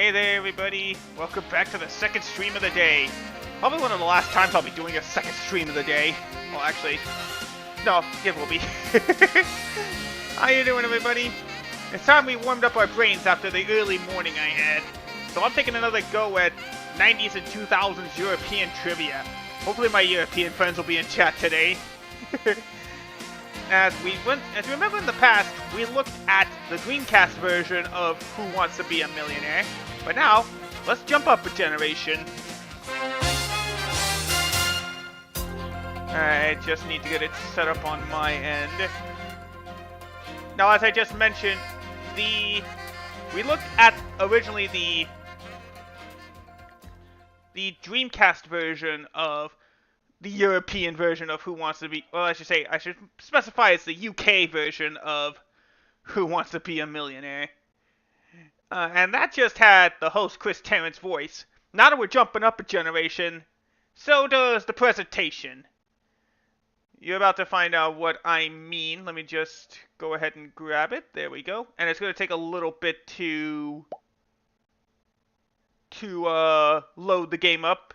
Hey there, everybody. Welcome back to the second stream of the day. Probably one of the last times I'll be doing a second stream of the day. Well, actually, no, it will be. How you doing, everybody? It's time we warmed up our brains after the early morning I had. So I'm taking another go at 90s and 2000s European trivia. Hopefully my European friends will be in chat today. As you remember in the past, we looked at the Dreamcast version of Who Wants to Be a Millionaire. But now, let's jump up a generation. Alright, just need to get it set up on my end. Now, as I just mentioned, we looked at originally the Dreamcast version of the European version of Who Wants to Be... Well, I should specify it's the UK version of Who Wants to Be a Millionaire. And that just had the host Chris Tarrant's voice. Now that we're jumping up a generation, so does the presentation. You're about to find out what I mean. Let me just go ahead and grab it. There we go. And it's going to take a little bit to load the game up.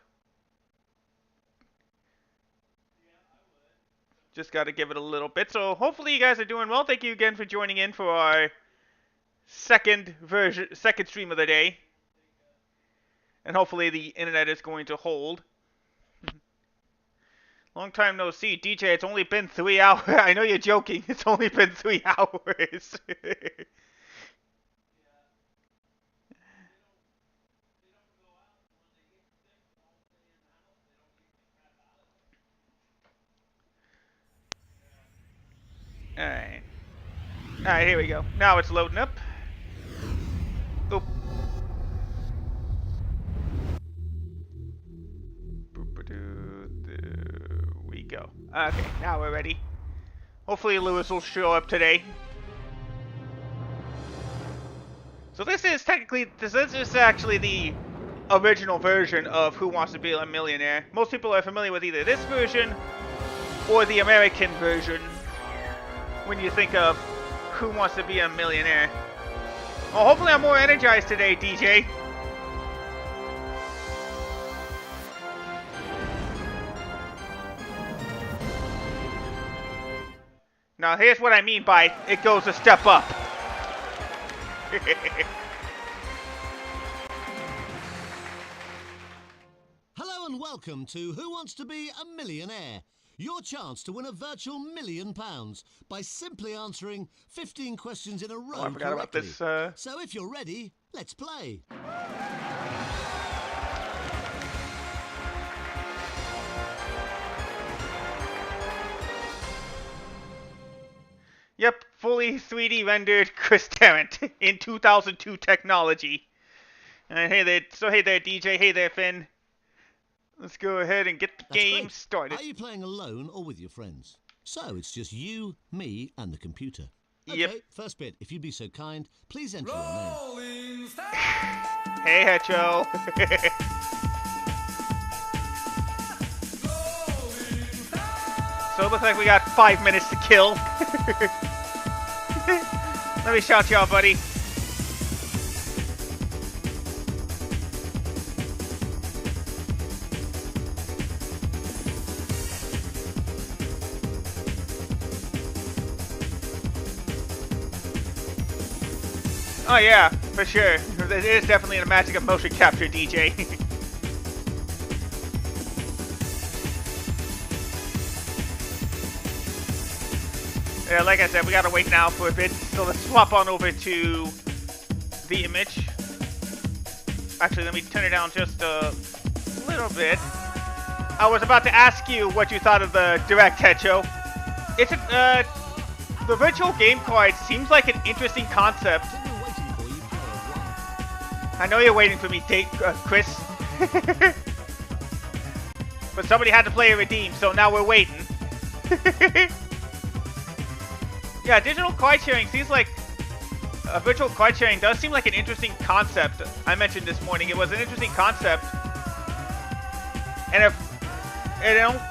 Just got to give it a little bit. So hopefully you guys are doing well. Thank you again for joining in for our second stream of the day. And hopefully the internet is going to hold. Long time no see. DJ, it's only been 3 hours. I know you're joking. It's only been 3 hours. Alright. Alright, here we go. Now it's loading up. Oop. There we go. Okay, now we're ready. Hopefully Lewis will show up today. So this is actually the original version of Who Wants to Be a Millionaire. Most people are familiar with either this version or the American version when you think of Who Wants to Be a Millionaire. Well, hopefully I'm more energized today, DJ. Now here's what I mean by it goes a step up. Hello and welcome to Who Wants to Be a Millionaire? Your chance to win a virtual £1 million by simply answering 15 questions in a row I forgot correctly. about this. So if you're ready, let's play. Yep, fully 3D rendered Chris Tarrant in 2002 technology. And hey there, DJ, hey there, Finn. Let's go ahead and get the game started. Are you playing alone or with your friends? So it's just you, me, and the computer. Yep. Okay, first bit. If you'd be so kind, please enter your name. Hey, Hecho. So it looks like we got 5 minutes to kill. Let me shout y'all, buddy. Oh yeah, for sure. It is definitely the magic of motion capture, DJ. Yeah, like I said, we gotta wait now for a bit. So let's swap on over to the image. Actually, let me turn it down just a little bit. I was about to ask you what you thought of the Direct, Hecho. It's the virtual game card seems like an interesting concept. I know you're waiting for me, Chris. But somebody had to play a redeem, so now we're waiting. Yeah, digital card sharing seems like virtual card sharing does seem like an interesting concept. I mentioned this morning it was an interesting concept, and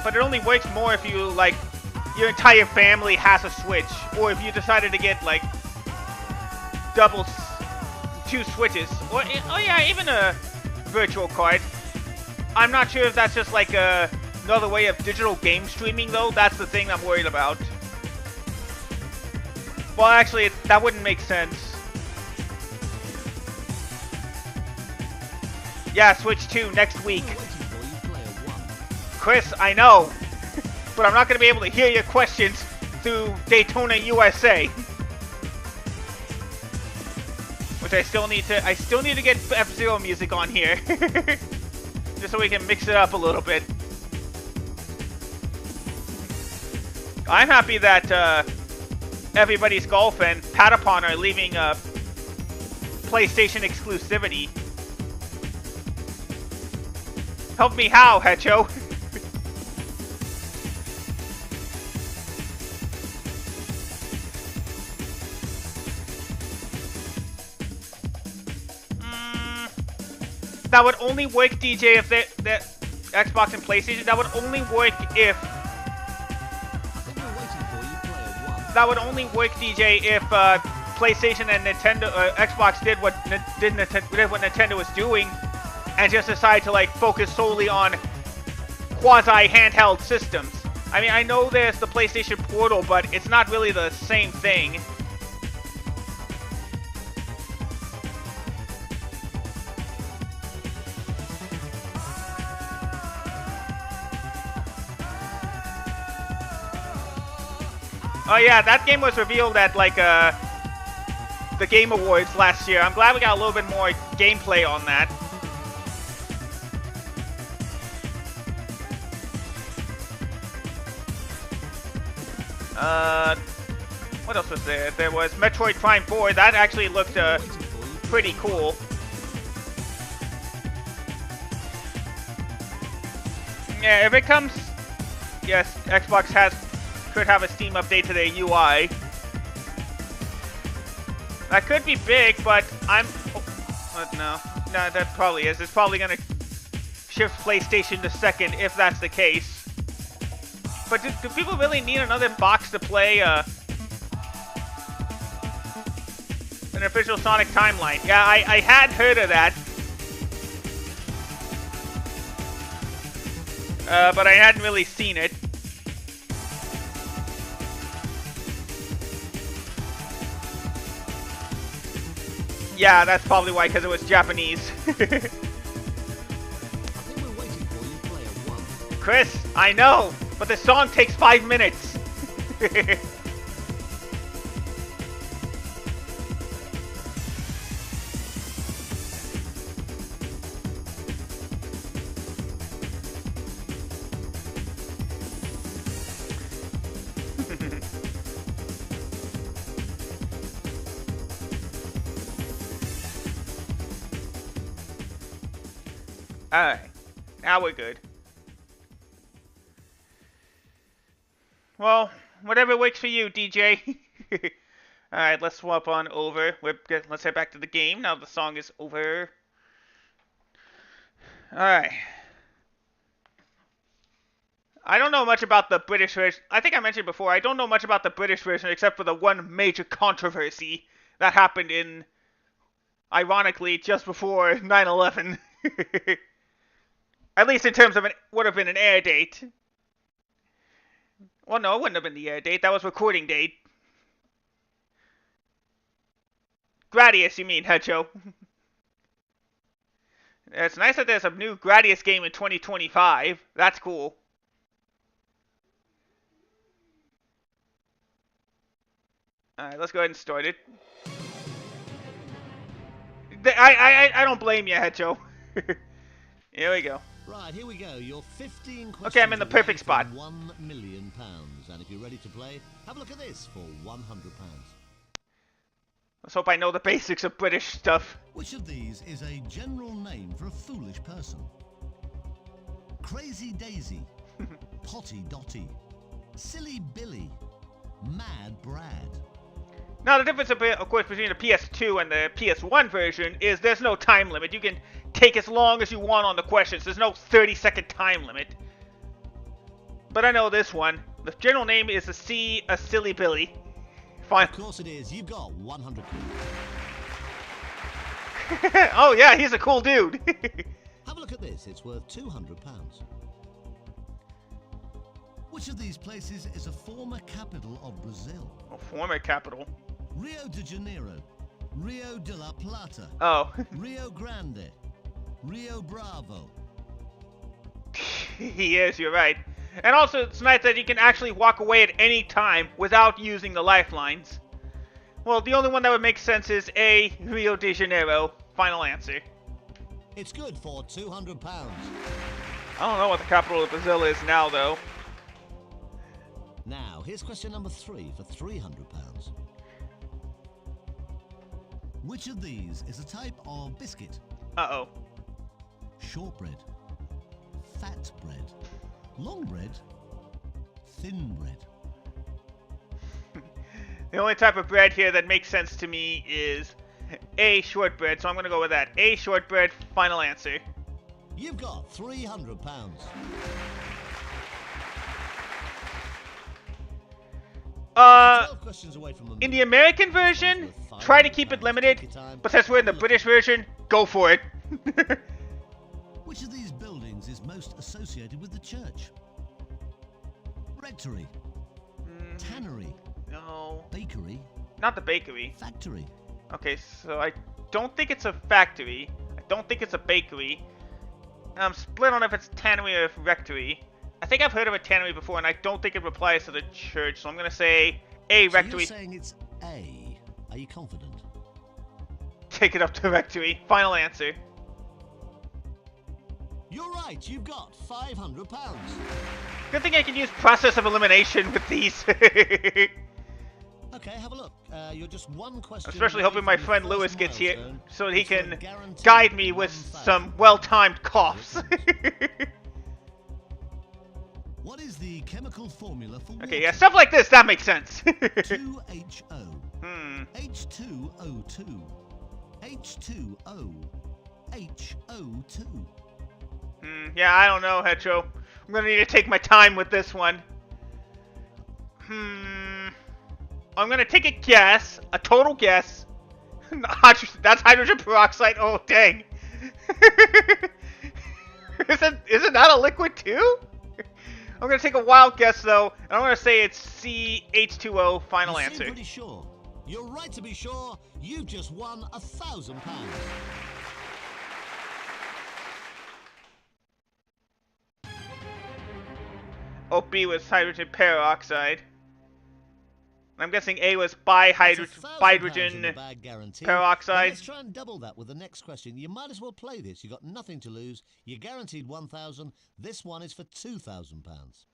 but it only works more if you like your entire family has a Switch, or if you decided to get like double 2 Switches, or oh yeah, even a virtual card. I'm not sure if that's just like another way of digital game streaming though. That's the thing I'm worried about. Well, actually, that wouldn't make sense. Yeah, Switch 2 next week. Chris, I know, but I'm not going to be able to hear your questions through Daytona USA. Which I still need to get F-Zero music on here. Just so we can mix it up a little bit. I'm happy that Everybody's Golf and Patapon are leaving PlayStation exclusivity. Help me how, Hecho? That would only work, DJ, if the Xbox and PlayStation. That would only work if. That would only work, DJ, if PlayStation and Nintendo, Xbox did what Nintendo was doing, and just decided to like focus solely on quasi-handheld systems. I mean, I know there's the PlayStation Portal, but it's not really the same thing. Oh yeah, that game was revealed at like the Game Awards last year. I'm glad we got a little bit more gameplay on that. What else was there? There was Metroid Prime 4. That actually looked pretty cool. Yeah, if it comes, yes, Xbox could have a Steam update to their UI. That could be big, but no, that probably is. It's probably gonna shift PlayStation to second if that's the case. But do people really need another box to play an official Sonic timeline? Yeah, I had heard of that. But I hadn't really seen it. Yeah, that's probably why, because it was Japanese. Chris, I know, but the song takes 5 minutes. Alright, now we're good. Well, whatever works for you, DJ. Alright, let's swap on over. Let's head back to the game now the song is over. Alright. I don't know much about the British version. I think I mentioned before, I don't know much about the British version except for the one major controversy that happened in, ironically, just before 9/11. At least in terms of would have been an air date. Well, no, it wouldn't have been the air date. That was recording date. Gradius, you mean, Hecho. It's nice that there's a new Gradius game in 2025. That's cool. Alright, let's go ahead and start it. I don't blame you, Hecho. Here we go. Right, here we go. Your 15 questions. Okay, I'm in the perfect spot. £1 million. And if you're ready to play, have a look at this for £100. Let's hope I know the basics of British stuff. Which of these is a general name for a foolish person? Crazy Daisy, Potty Dotty, Silly Billy, Mad Brad. Now, the difference, of course, between the PS2 and the PS1 version is there's no time limit. You can take as long as you want on the questions. There's no 30-second time limit. But I know this one. The general name is a Silly Billy. Fine. Of course it is. You've got 100. Oh yeah, he's a cool dude. Have a look at this. It's worth £200. Which of these places is a former capital of Brazil? Oh, former capital. Rio de Janeiro, Rio de la Plata, Oh. Rio Grande, Rio Bravo. He is, you're right. And also, it's nice that you can actually walk away at any time without using the lifelines. Well, the only one that would make sense is A, Rio de Janeiro. Final answer. It's good for £200. I don't know what the capital of Brazil is now, though. Now, here's question number 3 for £300. Which of these is a type of biscuit? Uh-oh. Shortbread, fat bread, long bread, thin bread. The only type of bread here that makes sense to me is A, shortbread, so I'm going to go with that. A, shortbread, final answer. You've got £300. In the American version, try to keep it limited, but since we're in the British version, go for it. Which of these buildings is most associated with the church? Rectory, tannery, No, bakery, not the bakery. factory. Okay, so I don't think it's a factory. I don't think it's a bakery. I'm split on if it's tannery or rectory. I think I've heard of a tannery before, and I don't think it applies to the church, so I'm going to say A, rectory. So you're saying it's A. Are you confident? Take it up to rectory. Final answer. You're right, you've got £500. Good thing I can use process of elimination with these. Okay, have a look. You're just one question. I'm especially away hoping my from friend your Lewis first gets here milestone. so that he It's worth can guaranteed guide me with some well-timed coughs. What is the chemical formula for water? Okay, yeah, stuff like this, that makes sense. 2HO, Hmm. H2O2, H2O, HO2. Yeah, I don't know, Hetro. I'm gonna need to take my time with this one. I'm gonna take a guess, a total guess. That's hydrogen peroxide. Oh, dang. Isn't that a liquid too? I'm gonna take a wild guess though, and I'm gonna say it's CH2O. Final You answer. seem pretty sure. You're right to be sure. You've just won £1,000. Oh, B was hydrogen peroxide. I'm guessing A was bihydrogen peroxide. Let's try and double that with the next question. You might as well play this. You've got nothing to lose. You're guaranteed 1,000. This one is for £2,000.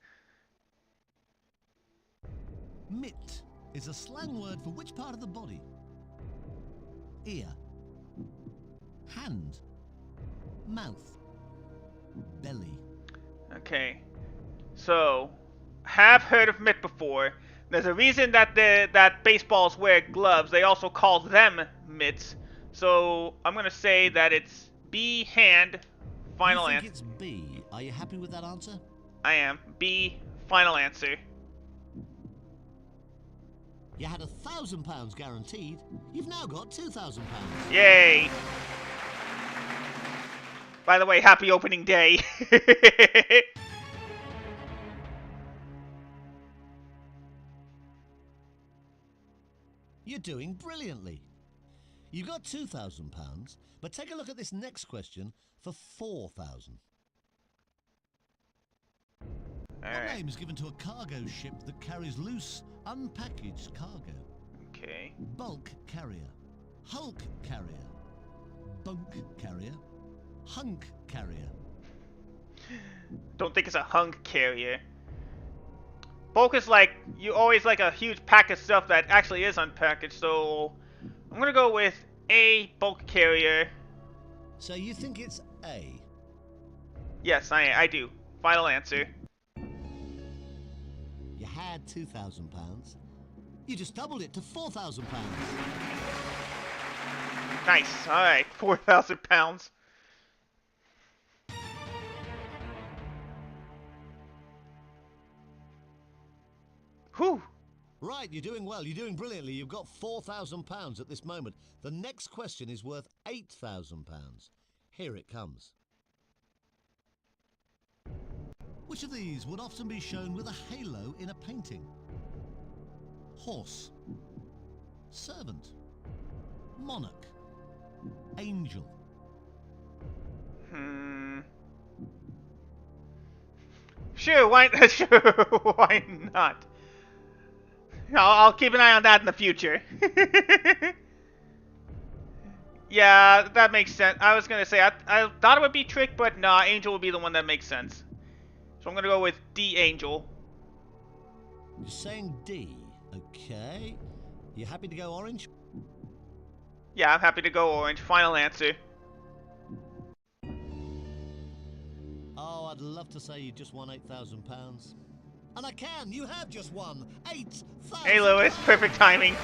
Mitt is a slang word for which part of the body? Ear, hand, mouth, belly. Okay, so have heard of mitt before. There's a reason that that baseballs wear gloves. They also call them mitts. So I'm gonna say that it's B, hand. Final You answer. think it's B. Are you happy with that answer? I am B. Final answer. You had £1,000 guaranteed. You've now got £2,000. Yay! By the way, happy opening day. You're doing brilliantly. You've got £2,000, but take a look at this next question for £4,000. What name is given to a cargo ship that carries loose, unpackaged cargo? Okay. Bulk carrier, hulk carrier, bunk carrier, hunk carrier. Don't think it's a hunk carrier. Bulk is like, you always like a huge pack of stuff that actually is unpackaged, so I'm gonna go with A, bulk carrier. So you think it's A? Yes, I do. Final answer. You had £2,000. You just doubled it to £4,000. Nice. Alright, 4,000 pounds. Whew. Right, you're doing well. You're doing brilliantly. You've got £4,000 at this moment. The next question is worth £8,000. Here it comes. Which of these would often be shown with a halo in a painting? Horse, servant, monarch, angel. Sure, why? Sure, why not? I'll keep an eye on that in the future. Yeah, that makes sense. I was gonna say I thought it would be trick, but nah, angel would be the one that makes sense. So I'm gonna go with D, angel. You're saying D. Okay. You happy to go orange? Yeah, I'm happy to go orange. Final answer. Oh, I'd love to say you just won £8,000. And I can! You have just won £8,000! Hey, Lewis. Perfect timing.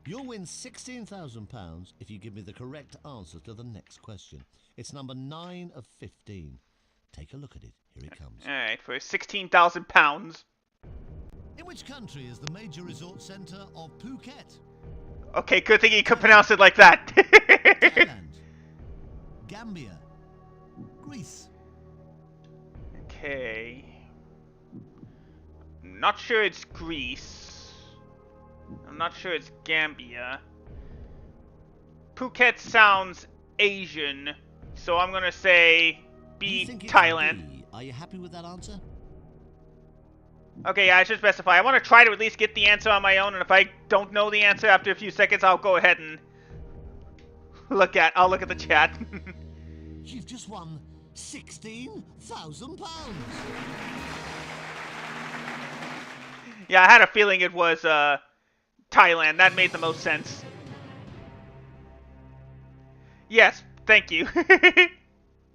You'll win £16,000 if you give me the correct answer to the next question. It's number 9 of 15. Take a look at it. Here it comes. Alright, for £16,000. In which country is the major resort centre of Phuket? Okay, good thing you could pronounce it like that. Thailand, Gambia, Greece. Okay. I'm not sure it's Greece. I'm not sure it's Gambia. Phuket sounds Asian, so I'm gonna say B, Thailand. B. Are you happy with that answer? Okay, yeah, I should specify. I want to try to at least get the answer on my own, and if I don't know the answer after a few seconds, I'll go ahead and I'll look at the chat. You've just won £16,000. Yeah, I had a feeling it was Thailand. That made the most sense. Yes, thank you.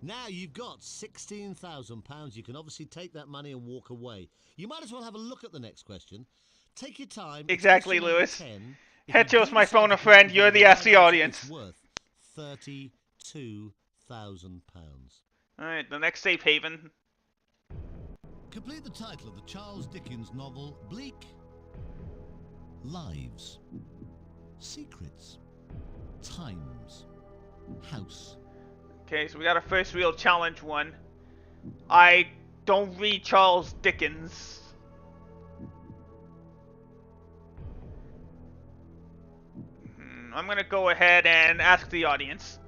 Now you've got £16,000. You can obviously take that money and walk away. You might as well have a look at the next question. Take your time. Exactly, Lewis. 10. Hecho's my phone a friend. You're the SC audience. It's worth £32,000. Alright, the next safe haven. Complete the title of the Charles Dickens novel Bleak Lives, Secrets, Times, House. Okay, so we got a first real challenge one. I don't read Charles Dickens. I'm gonna go ahead and ask the audience.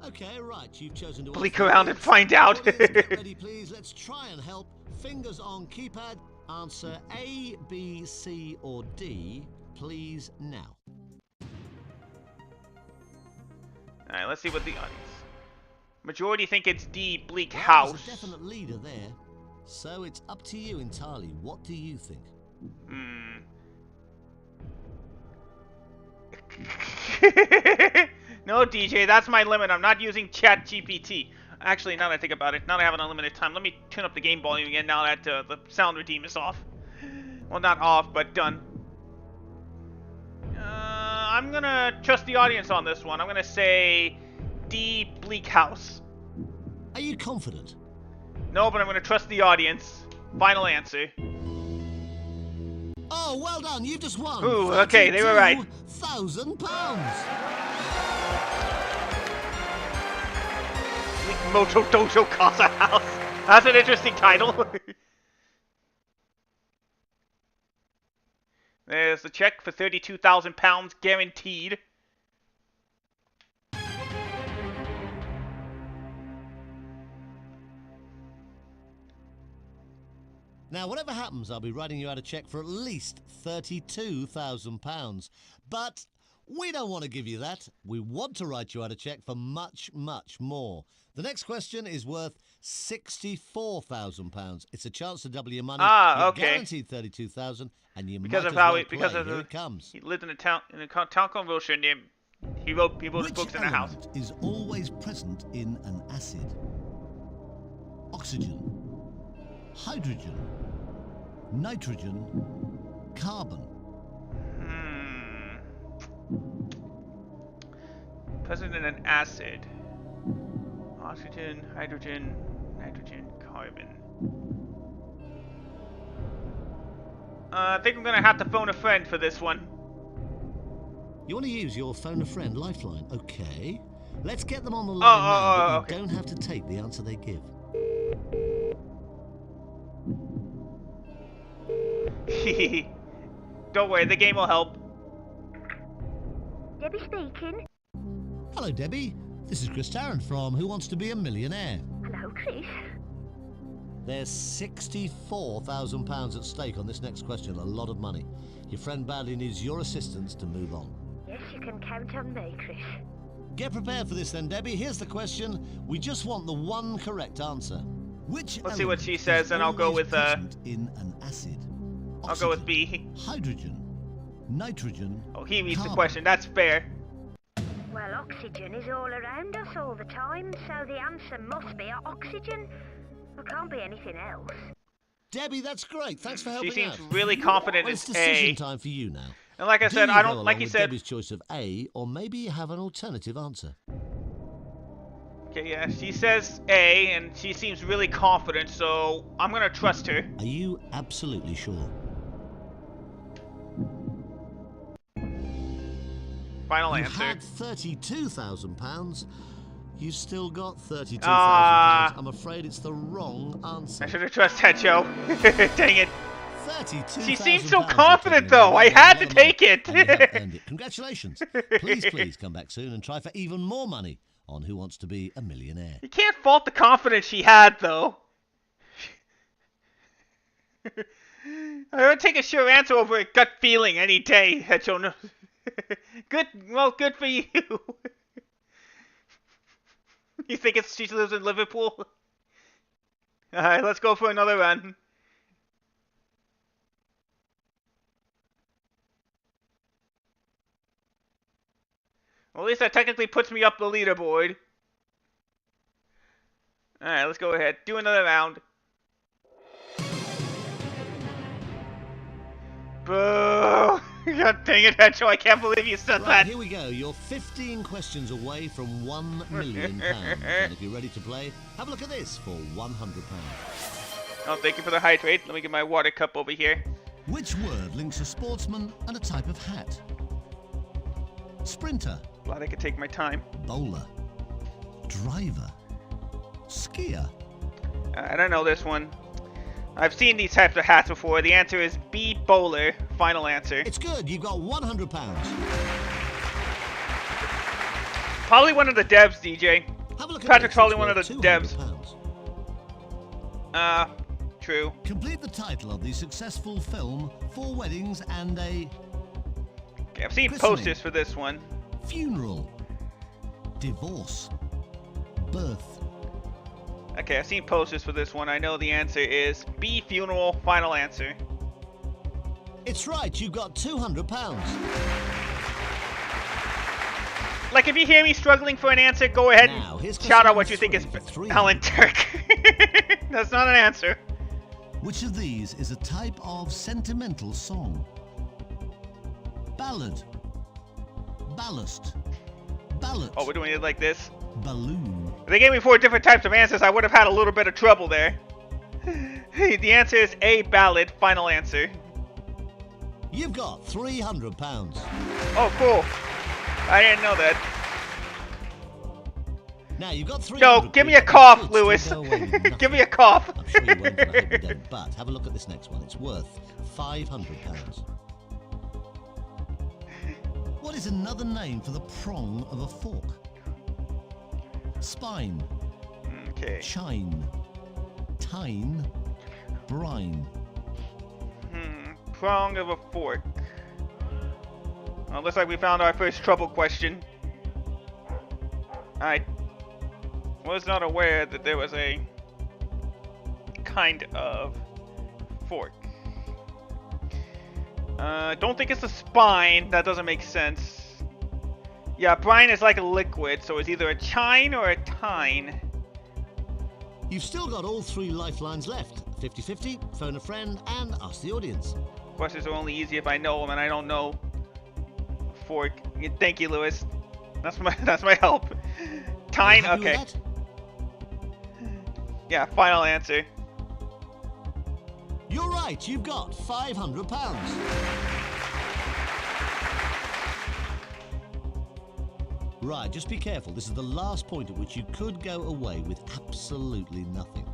Okay, right, you've chosen to Bleak around and find out. Audience, get ready, please. Let's try and help. Fingers on keypad. Answer A, B, C, or D, please, now. Alright, let's see what the audience. Majority think it's D, Bleak Well, House. there's a definite leader there. So it's up to you entirely. What do you think? No, DJ, that's my limit. I'm not using Chat GPT. Actually, now that I think about it, now that I have an unlimited time, let me turn up the game volume again now that the sound redeem is off. Well, not off, but done. I'm gonna trust the audience on this one. I'm gonna say D, Bleak House. Are you confident? No, but I'm gonna trust the audience. Final answer. Oh, well done. You've just won. Ooh, okay, they were right. £32,000. Bleak Moto Dojo Casa House. That's an interesting title. There's the check for £32,000 guaranteed. Now, whatever happens, I'll be writing you out a cheque for at least £32,000. But we don't want to give you that. We want to write you out a cheque for much, much more. The next question is worth £64,000. It's a chance to double your money. Ah, okay. You're guaranteed $32,000, and you Because might of as how well he, because play. of Here the, it comes. he lived in a town called Wilshire named. He wrote his books in a house. Which element is always present in an acid? Oxygen, hydrogen, nitrogen, carbon. present in an acid. Oxygen, hydrogen, nitrogen, carbon. I think I'm gonna have to phone a friend for this one. You want to use your phone a friend lifeline? Okay. Let's get them on the line now, but you don't have to take the answer they give. Don't worry, the game will help. Debbie speaking. Hello, Debbie. This is Chris Tarrant from Who Wants to Be a Millionaire. Hello, Chris. There's £64,000 at stake on this next question, a lot of money. Your friend badly needs your assistance to move on. Yes, you can count on me, Chris. Get prepared for this then, Debbie. Here's the question. We just want the one correct answer. Which Let's see what she element says, is and I'll go always with present in an acid? I'll go with Oxygen, B. Hydrogen, nitrogen. Oh, he reads the carbon. question. That's fair. Well, oxygen is all around us all the time, so the answer must be oxygen. It can't be anything else. Debbie, that's great. Thanks for helping She seems out. really confident Well, in it's decision A. time for you now. And like I Do said, you I go don't along like you with said. Debbie's choice of A, or maybe you have an alternative answer. Okay, yeah, she says A, and she seems really confident, so I'm gonna trust her. Are you absolutely sure? Final You answer. had £32,000. You've still got £32,000. I'm afraid it's the wrong answer. I should have trusted that, Joe. Dang it. She seems so £32,000 confident, you're taking though. away. I had Well to done, take it. and you have earned it. Congratulations. Please come back soon and try for even more money on Who Wants to Be a Millionaire. You can't fault the confidence she had, though. I would take a sure answer over a gut feeling any day, Joe. No. Good, well, good for you. You think she lives in Liverpool? Alright, let's go for another run. Well, at least that technically puts me up the leaderboard. Alright, let's go ahead. Do another round. Boo! God dang it, Hedgehog, I can't believe you said Right, that. here we go. You're 15 questions away from £1 million. And if you're ready to play, have a look at this for £100. Oh, thank you for the hydrate. Let me get my water cup over here. Which word links a sportsman and a type of hat? Sprinter, Glad I could take my time. bowler, driver, skier. I don't know this one. I've seen these types of hats before. The answer is B, bowler. Final answer. It's good. You've got £100. Probably one of the devs, DJ. Have a look at Patrick's this. probably It's one of worth the £200. devs. True. Complete the title of the successful film Four Weddings and a Okay, I've seen Christening. posters for this one. Funeral, divorce, birth. Okay, I've seen posters for this one. I know the answer is B, funeral. Final answer. It's right. You've got £200. Like, if you hear me struggling for an answer, go ahead Now, here's and shout out question what you think is number 3 for Alan Turk. That's not an answer. Which of these is a type of sentimental song? Ballad, ballast, ballad, Oh, we're doing it like this. balloon. If they gave me 4 different types of answers, I would have had a little bit of trouble there. The answer is A, ballad. Final answer. You've got £300. Oh, cool. I didn't know that. Now you've got 300. No, give me a quid. cough, You could still Lewis. go away with nothing. Give me a cough. I'm sure you won't, and I hope you don't. But have a look at this next one. It's worth £500. What is another name for the prong of a fork? Spine, Okay. chine, tine, brine. Prong of a fork. Well, looks like we found our first trouble question. I was not aware that there was a kind of fork. Don't think it's a spine. That doesn't make sense. Yeah, brine is like a liquid, so it's either a chine or a tine. You've still got all 3 lifelines left. 50-50, phone a friend, and ask the audience. Questions are only easy if I know them, and I don't know. Fork. Thank you, Lewis. That's my help. Tyne. Happy with Okay. that? Yeah. Final answer. You're right, you've got £500. Right, just be careful. This is the last point at which you could go away with absolutely nothing.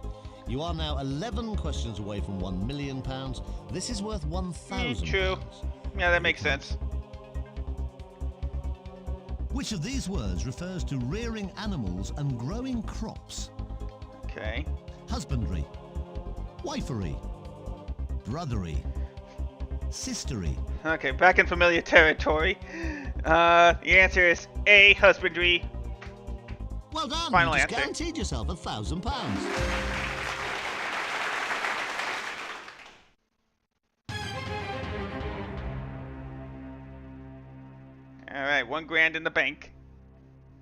You are now 11 questions away from £1 million. This is worth £1,000. True. Yeah, that makes sense. Which of these words refers to rearing animals and growing crops? Okay. Husbandry, wifery, brothery, sistery. Okay, back in familiar territory. The answer is A, husbandry. Well done, Final you just answer. guaranteed yourself £1,000. Alright, $1,000 in the bank.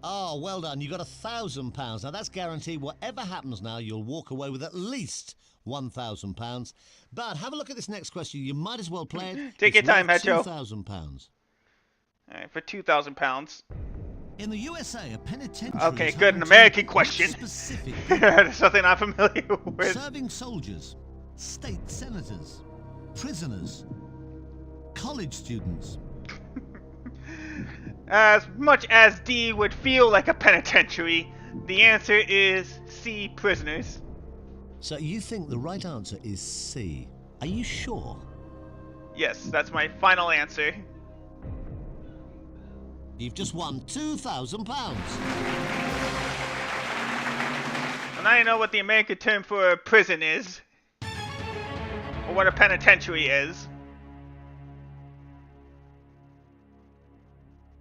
Oh, well done, you got £1,000. Now that's guaranteed. Whatever happens now, you'll walk away with at least £1,000. But have a look at this next question. You might as well play it. Take your time, Hedjo. £2,000. Alright, for £2,000. In the USA, a penitentiary. Okay, is good. home An to American what question. Specific That's something I'm familiar with. serving soldiers, state senators, prisoners, college students. As much as D would feel like a penitentiary, the answer is C, prisoners. So you think the right answer is C. Are you sure? Yes, that's my final answer. You've just won £2,000. And now you know what the American term for a prison is. Or what a penitentiary is.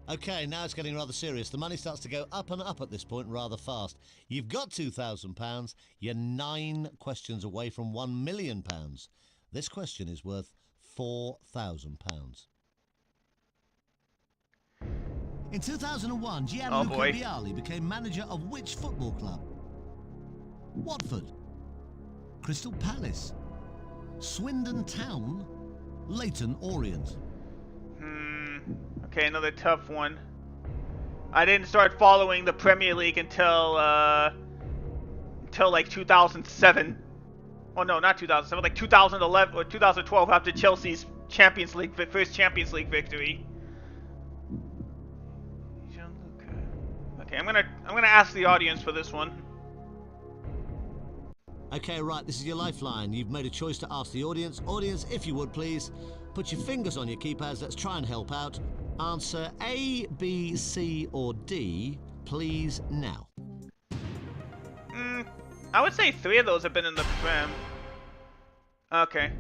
Okay, now it's getting rather serious. The money starts to go up and up at this point rather fast. You've got £2,000. You're 9 questions away from £1 million. This question is worth £4,000. In 2001, Gianluca boy. Vialli became manager of which football club? Watford, Crystal Palace, Swindon Town, Leyton Orient. Okay, another tough one. I didn't start following the Premier League until like 2007. Oh no, not 2007, like 2011 or 2012 after Chelsea's first Champions League victory. Okay, I'm gonna ask the audience for this one. Okay, right, this is your lifeline. You've made a choice to ask the audience. Audience, if you would please, put your fingers on your keypads. Let's try and help out. Answer A, B, C, or D, please, now. I would say 3 of those have been in the Prem. Okay.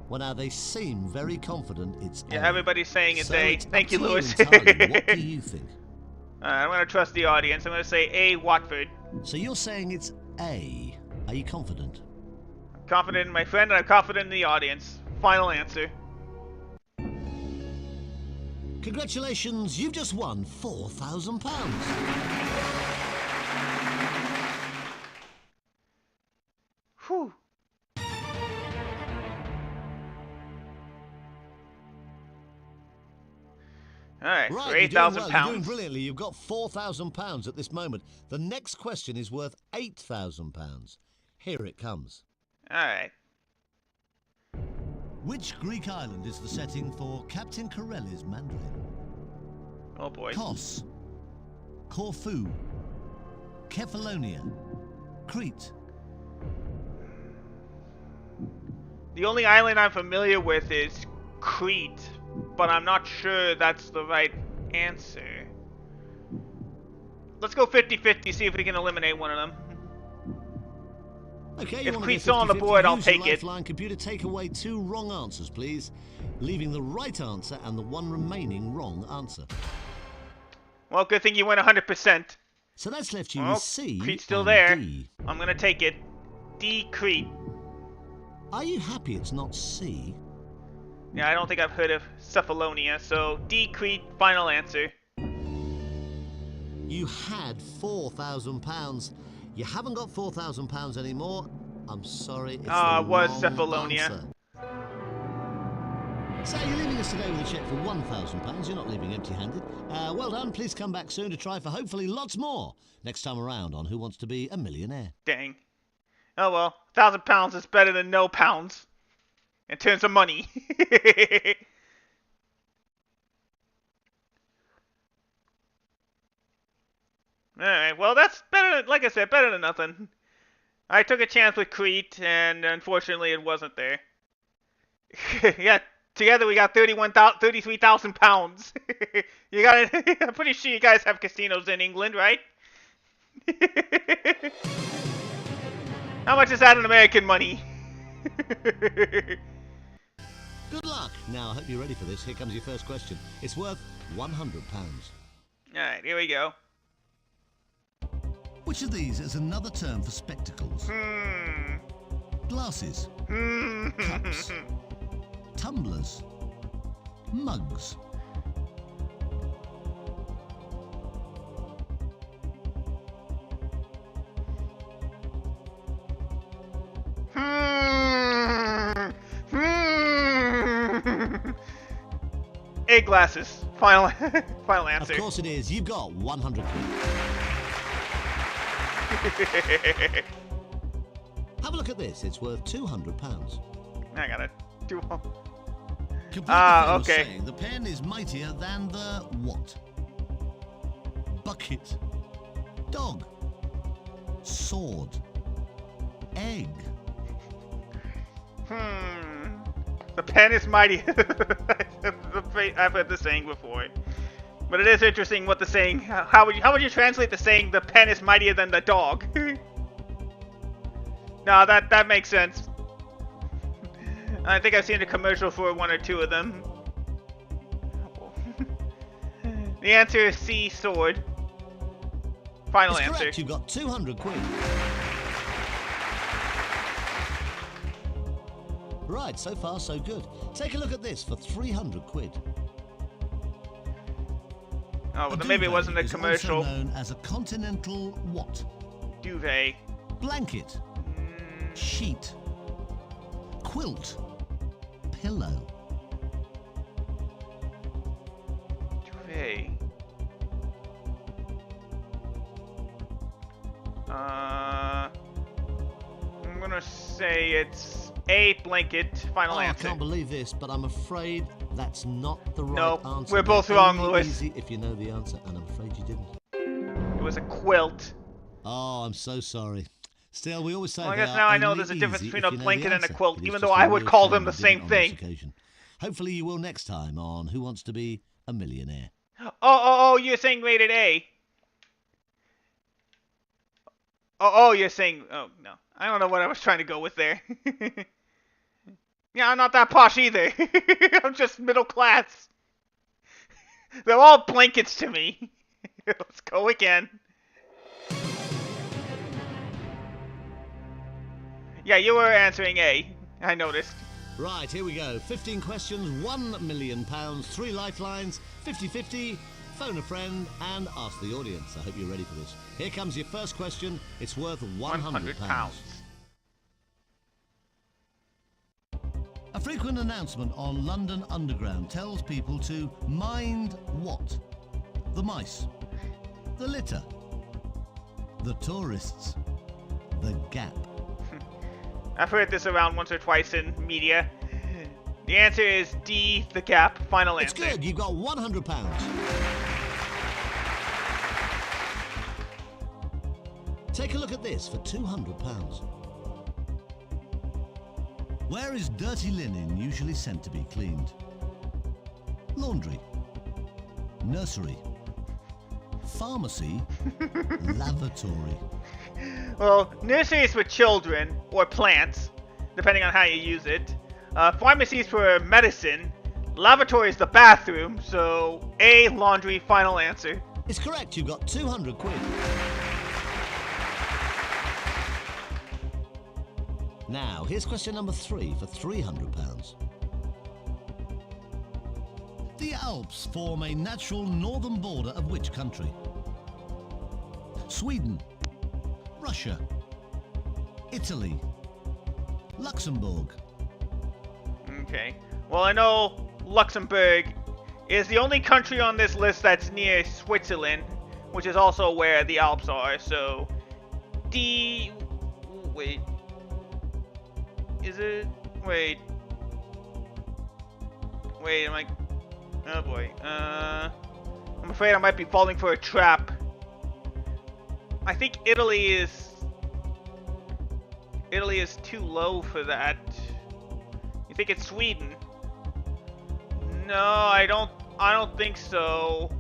Well, now, they seem very confident it's A. Yeah, everybody's saying it's So A. it's Thank up you, to Lewis. entirely. What do you think? I'm gonna trust the audience. I'm gonna say A, Watford. So you're saying it's A. Are you confident? I'm confident in my friend and I'm confident in the audience. Final answer. Congratulations, you've just won £4,000. Whew. Alright, Right, for you're doing well. You're doing £8,000. brilliantly. You've got £4,000 at this moment. The next question is worth £8,000. Here it comes. Alright. Which Greek island is the setting for Captain Corelli's Mandarin? Oh boy. Kos, Corfu, Kefalonia, Crete. The only island I'm familiar with is Crete, but I'm not sure that's the right answer. Let's go 50-50, see if we can eliminate one of them. Okay, If you want to Crete's go on the 50-50, board, I'll use your take it. Lifeline computer, take away 2 wrong answers, please, leaving the right answer and the one remaining wrong answer. Well, good thing you went 100%. So that's left you Well, with C Crete's still and there. D. I'm gonna take it. D, Crete. Are you happy it's not C? Yeah, I don't think I've heard of Cephalonia, so D, Crete, final answer. You had £4,000. You haven't got £4,000 anymore. I'm sorry, it's the It was wrong Cephalonia. answer. So you're leaving us today with a cheque for £1,000. You're not leaving empty-handed. Well done. Please come back soon to try for hopefully lots more next time around on Who Wants to Be a Millionaire. Dang. Oh well, £1,000 is better than no pounds in terms of money. Alright, well that's better, like I said, better than nothing. I took a chance with Crete, and unfortunately it wasn't there. Yeah, together we got £33,000. You got it? I'm pretty sure you guys have casinos in England, right? How much is that in American money? Good luck. Now, I hope you're ready for this. Here comes your first question. It's worth £100. Alright, here we go. Which of these is another term for spectacles? Glasses, cups, tumblers, mugs. Egg glasses. Final answer. Of course it is. You've got 100 quid. Have a look at this. It's worth £200. I gotta do one. Complete the famous okay. saying, the pen is mightier than the what? Bucket. Dog. Sword. Egg. The pen is mighty. I've heard the saying before. But it is interesting what the saying. How would you translate the saying? The pen is mightier than the dog. No, that makes sense. I think I've seen a commercial for one or two of them. The answer is C, sword. Final That's answer. Correct. You've got 200 quid. Right, so far so good. Take a look at this for 300 quid. Oh, well, then maybe it wasn't a is commercial. Also known as a continental what? Duvet. Blanket. Sheet. Quilt. Pillow. Duvet. I'm gonna say it's A, blanket. Final answer. I can't believe this, but I'm afraid that's not the right Nope, answer. we're both They're wrong, only Lewis. Easy if you know the answer, and I'm afraid you didn't. It was a quilt. Oh, I'm so sorry. Still, we always say Well, I they guess are now I know only there's a difference easy between if a you know blanket the and a answer. quilt, It is even just though a I would real call shame them the you didn't same on this thing. occasion. Hopefully you will next time on Who Wants to Be a Millionaire. Oh, you're saying rated A. Oh, you're saying... Oh, no. I don't know what I was trying to go with there. Yeah, I'm not that posh either. I'm just middle class. They're all blankets to me. Let's go again. Yeah, you were answering A. I noticed. Right, here we go. 15 questions, £1 million, 3 lifelines, 50-50, phone a friend, and ask the audience. I hope you're ready for this. Here comes your first question. It's worth £100. A frequent announcement on London Underground tells people to mind what? The mice, the litter, the tourists, the gap. I've heard this around once or twice in media. The answer is D, the gap. Final It's answer. good. You've got £100. Take a look at this for £200. Where is dirty linen usually sent to be cleaned? Laundry, nursery, pharmacy, lavatory. Well, nurseries for children, or plants, depending on how you use it. Pharmacies for medicine. Lavatory is the bathroom, so A, laundry, final answer. It's correct. You've got 200 quid. Now, here's question number 3 for £300. The Alps form a natural northern border of which country? Sweden, Russia, Italy, Luxembourg. Okay. Well, I know Luxembourg is the only country on this list that's near Switzerland, which is also where the Alps are. So D. Wait. Is it? Wait. Wait, am I? Oh boy. I'm afraid I might be falling for a trap. I think Italy is too low for that. You think it's Sweden? No, I don't think so.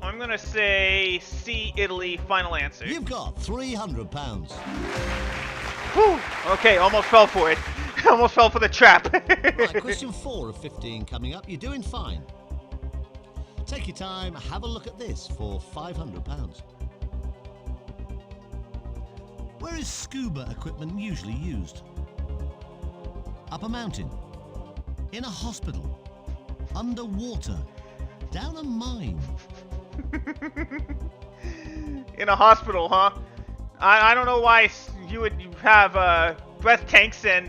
I'm gonna say C, Italy. Final answer. You've got £300. Whew. Okay, almost fell for it. Almost fell for the trap. Right, question 4 of 15 coming up. You're doing fine. Take your time, have a look at this for £500. Where is scuba equipment usually used? Up a mountain? In a hospital? Underwater? Down a mine? In a hospital, huh? I don't know why you would have breath tanks and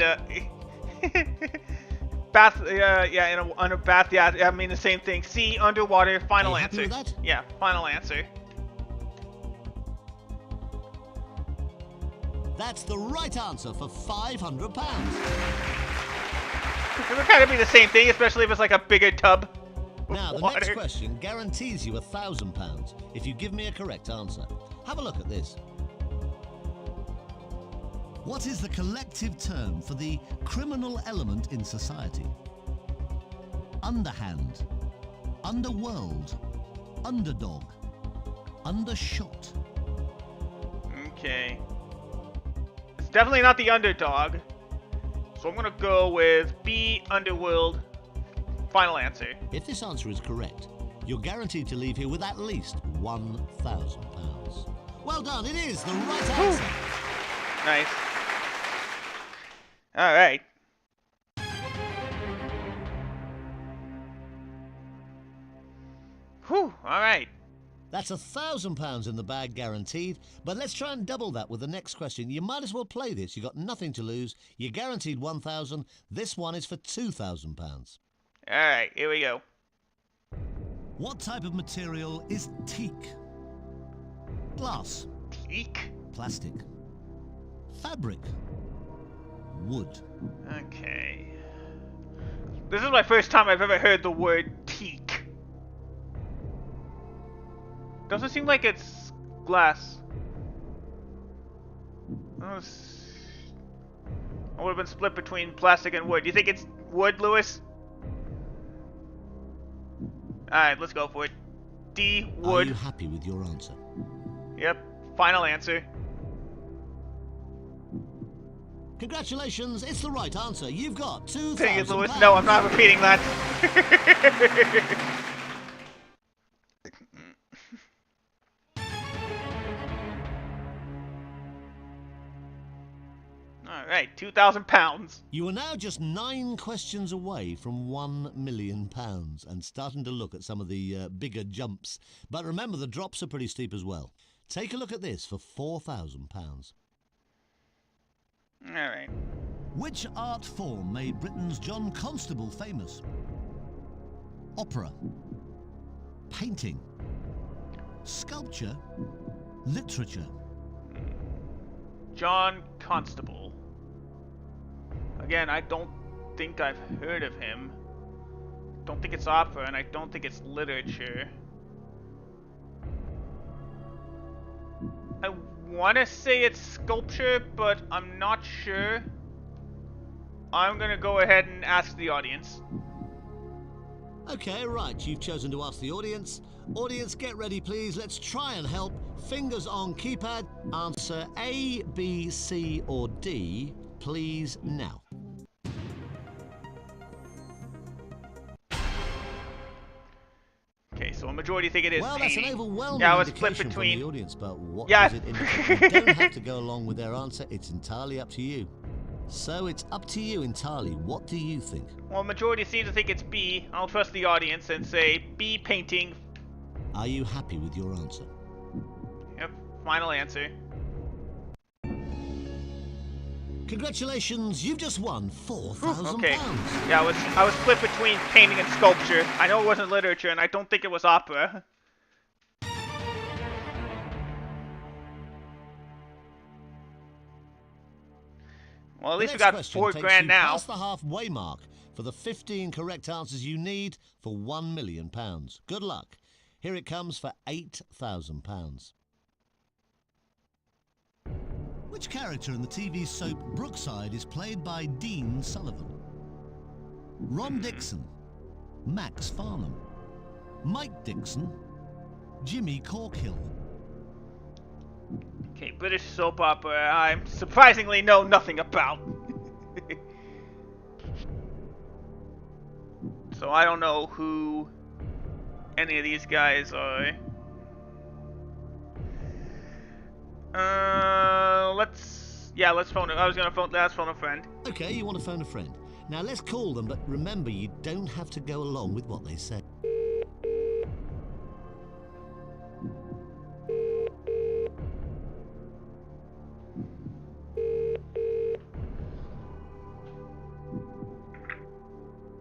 bath. Yeah, on a bath. Yeah, I mean the same thing. C, underwater. Final Are you answer. happy with that? Yeah, final answer. That's the right answer for £500. It would kind of be the same thing, especially if it's like a bigger tub. Now, the Water. next question guarantees you £1,000 if you give me a correct answer. Have a look at this. What is the collective term for the criminal element in society? Underhand, underworld, underdog, undershot. Okay. It's definitely not the underdog. So I'm gonna go with B, underworld. Final answer. If this answer is correct, you're guaranteed to leave here with at least £1,000. Well done, it is the right answer. Nice. Alright. Whew, alright. That's £1,000 in the bag guaranteed, but let's try and double that with the next question. You might as well play this. You've got nothing to lose. You're guaranteed £1,000. This one is for £2,000. Alright, here we go. What type of material is teak? Glass, Teak? plastic, fabric, wood. Okay. This is my first time I've ever heard the word teak. Doesn't seem like it's glass. I would have been split between plastic and wood. You think it's wood, Lewis? Alright, let's go for it. D, Are wood. you happy with your answer? Yep, final answer. Congratulations, it's the right answer. You've got £2,000. Dang it, Lewis. No, I'm not repeating that. Alright, £2,000. You are now just 9 questions away from £1 million and starting to look at some of the bigger jumps. But remember, the drops are pretty steep as well. Take a look at this for £4,000. Alright. Which art form made Britain's John Constable famous? Opera, painting, sculpture, literature. John Constable. Again, I don't think I've heard of him. Don't think it's opera, and I don't think it's literature. I want to say it's sculpture, but I'm not sure. I'm gonna go ahead and ask the audience. Okay, right, you've chosen to ask the audience. Audience, get ready, please. Let's try and help. Fingers on keypad. Answer A, B, C, or D, please, now. Okay, so a majority think it is Well, that's an painting. overwhelming Yeah, I was split indication between. from the audience, but what Yeah. does it indicate? You don't have to go along with their answer. It's entirely up to you. So it's up to you entirely. What do you think? Well, majority seems to think it's B. I'll trust the audience and say B, painting. Are you happy with your answer? Congratulations, you've just won £4,000. Okay. Yeah, I was split between painting and sculpture. I know it wasn't literature, and I don't think it was opera. Well, at least we got $4,000 now. Past the halfway mark for the 15 correct answers you need for £1 million. Good luck. Here it comes for £8,000. Which character in the TV soap Brookside is played by Dean Sullivan? Ron Dixon, Max Farnham, Mike Dixon, Jimmy Corkill. Okay, British soap opera I surprisingly know nothing about. So I don't know who any of these guys are. Let's phone it. I was gonna phone a friend. Okay, you want to phone a friend. Now let's call them, but remember you don't have to go along with what they say.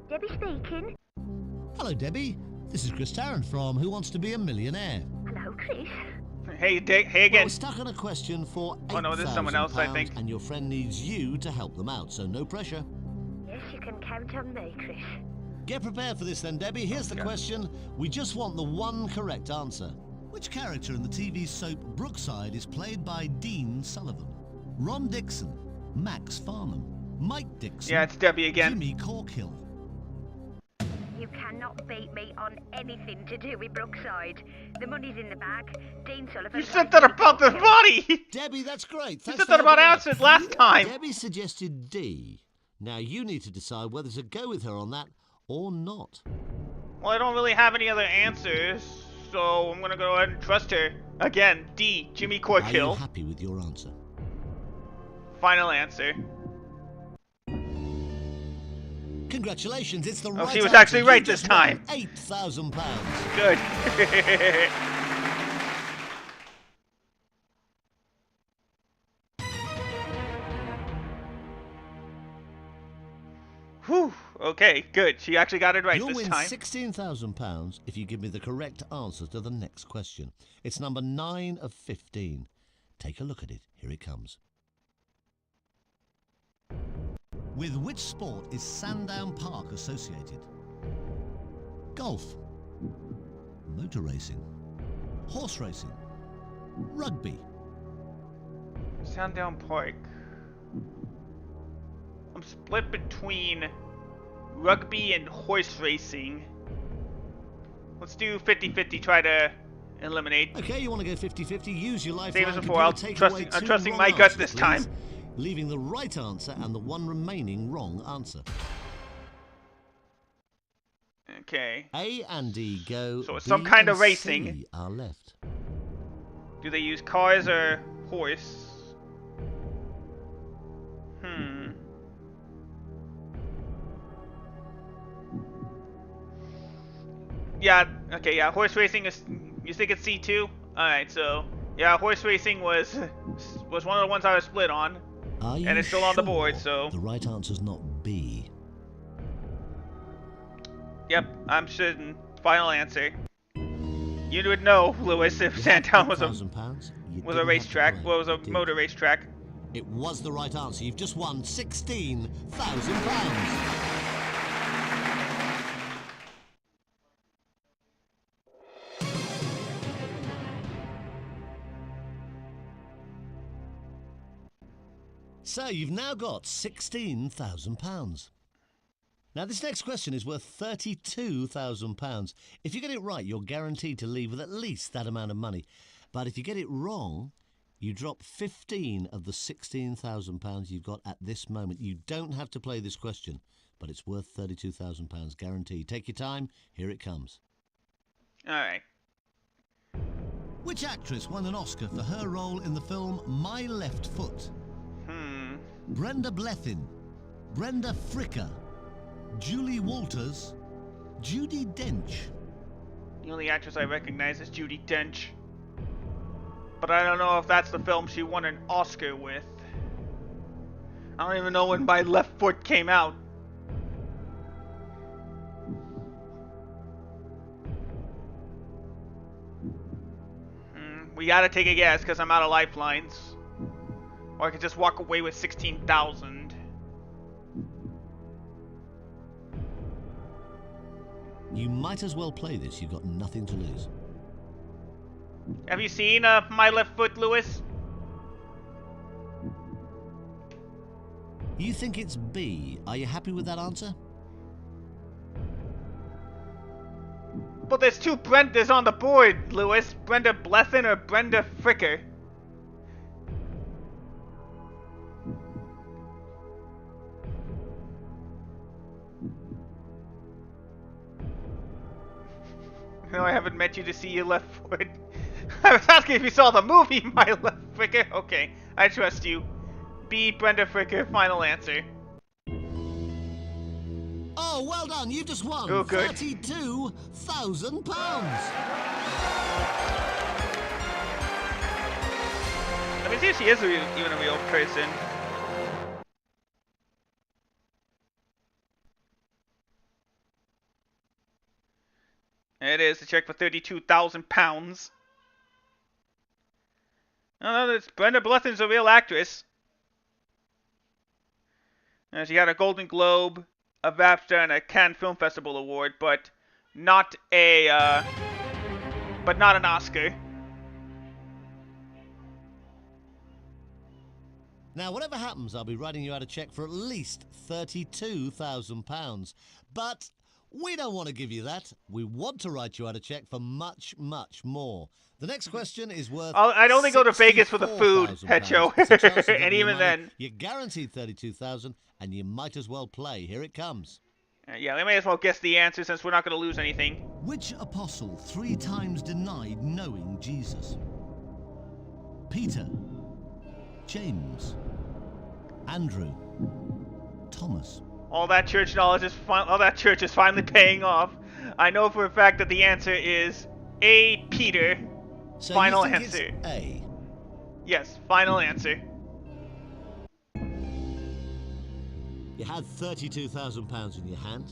Debbie speaking. Hello, Debbie. This is Chris Tarrant from Who Wants to Be a Millionaire? Hello, Chris. Hey, hey Well, again. we're stuck on a question for £8,000, Oh no, there's someone else, I think. and your friend needs you to help them out, so no pressure. Yes, you can count on me, Chris. Get prepared for this then, Debbie. Here's the question. We just want the one correct answer. Which character in the TV soap Brookside is played by Dean Sullivan? Ron Dixon, Max Farnham, Mike Dixon, Yeah, it's Debbie again. Jimmy Corkill. You cannot beat me on anything to do with Brookside. The money's in the bag. Dean Sullivan... You said that about the body! Debbie, that's great. You Thanks said for that about helping out. acid last time! Debbie suggested D. Now you need to decide whether to go with her on that or not. Well, I don't really have any other answers, so I'm gonna go ahead and trust her. Again, D, Jimmy Are you Corkill. happy with your answer? Final answer. Congratulations, it's the right answer. She was actually You right just this time. won £8,000. Good. Whew. Okay, good. She actually got it right You'll this win time. £16,000 if you give me the correct answer to the next question. It's number 9 of 15. Take a look at it. Here it comes. With which sport is Sandown Park associated? Golf, motor racing, horse racing, rugby. Sandown Park. I'm split between rugby and horse racing. Let's do 50-50, try to eliminate. Okay, you want to go 50-50? Use your lifeline. Same as to before, give I'm or take away trusting two my wrong gut answers, this please, time. leaving the right answer and the one remaining wrong answer. Okay. A and D go. So it's B some kind of and racing. C are left. Do they use cars or horse? Yeah, okay, yeah, horse racing is... You think it's C2? Alright, so... Yeah, horse racing was one of the ones I was split on. Are you And it's still on the sure board, so... The right answer's not B. Yep, I'm certain. Final answer. You would know, Lewis, if You Sandown had was a £8,000. You was didn't a have racetrack. to play. Well, it was a You did. motor racetrack. It was the right answer. You've just won £16,000. So you've now got £16,000. Now this next question is worth £32,000. If you get it right, you're guaranteed to leave with at least that amount of money. But if you get it wrong, you drop 15 of the £16,000 you've got at this moment. You don't have to play this question, but it's worth £32,000 guaranteed. Take your time. Here it comes. Alright. Which actress won an Oscar for her role in the film My Left Foot? Brenda Blethyn, Brenda Fricker, Julie Walters, Judi Dench. The only actress I recognize is Judi Dench. But I don't know if that's the film she won an Oscar with. I don't even know when my left foot came out. We gotta take a guess because I'm out of lifelines. Or I could just walk away with 16,000. You might as well play this. You've got nothing to lose. Have you seen my left foot, Lewis? You think it's B. Are you happy with that answer? But there's two Brendas on the board, Lewis. Brenda Blessin or Brenda Fricker. No, I haven't met you to see your left foot. I was asking if you saw the movie, my left Fricker. Okay, I trust you. B. Brenda Fricker, final answer. Oh, well done. You've just won Oh, good. £32,000. Let me see if she is even a real person. It is a check for £32,000. No, that's Brenda Blessin's a real actress. She got a Golden Globe, a BAFTA, and a Cannes Film Festival award, but not an Oscar. Now, whatever happens, I'll be writing you out a cheque for at least £32,000. But we don't want to give you that. We want to write you out a cheque for much, much more. The next question is worth I'd only go to Vegas for the food, Hecho. And even then. You're guaranteed £32,000, and you might as well play. Here it comes. Yeah, they may as well guess the answer since we're not going to lose anything. Which apostle 3 times denied knowing Jesus? Peter, James, Andrew, Thomas. All that church knowledge is all that church is finally paying off. I know for a fact that the answer is A. Peter. So Final you think answer. It's A. Yes, final answer. You had £32,000 in your hand.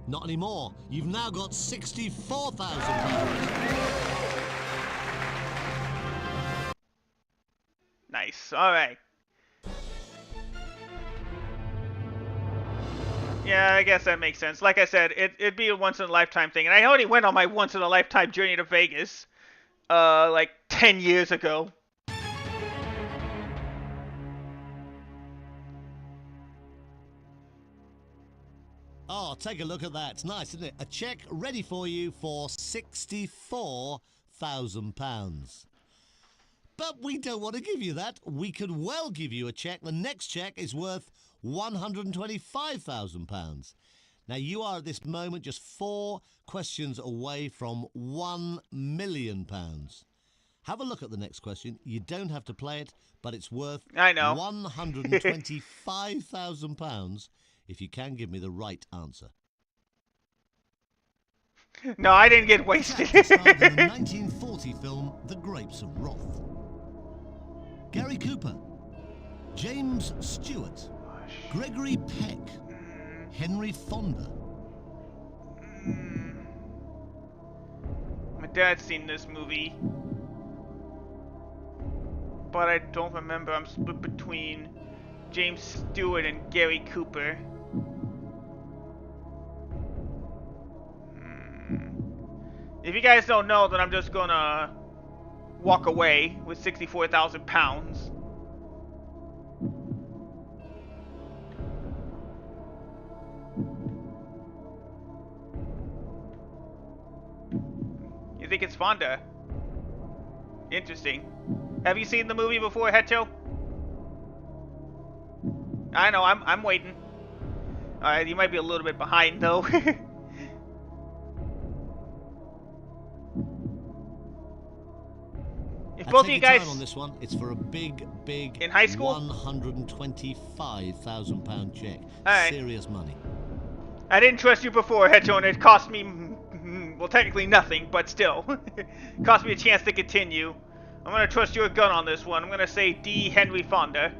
Not anymore. You've now got £64,000. Nice. All right. Yeah, I guess that makes sense. Like I said, it'd be a once-in-a-lifetime thing. And I already went on my once-in-a-lifetime journey to Vegas, like 10 years ago. Oh, take a look at that. It's nice, isn't it? A cheque ready for you for £64,000. But we don't want to give you that. We could well give you a cheque. The next cheque is worth £125,000. Now, you are at this moment just 4 questions away from £1 million. Have a look at the next question. You don't have to play it, but it's worth £125,000 if you can give me the right answer. No, I didn't get wasted. Starred in the 1940 film The Grapes of Wrath. Gary Cooper, James Stewart, Gregory Peck, Henry Fonda. My dad's seen this movie, but I don't remember. I'm split between James Stewart and Gary Cooper. If you guys don't know, then I'm just gonna walk away with £64,000. You think it's Fonda? Interesting. Have you seen the movie before, Hecho? I know, I'm waiting. Alright, you might be a little bit behind though. If both of you guys on this one, it's for a big in high school, £125,000 check. Alright. Serious money. I didn't trust you before, Hecho, and it cost me, well, technically nothing, but still, cost me a chance to continue. I'm gonna trust your gun on this one. I'm gonna say D. Henry Fonda.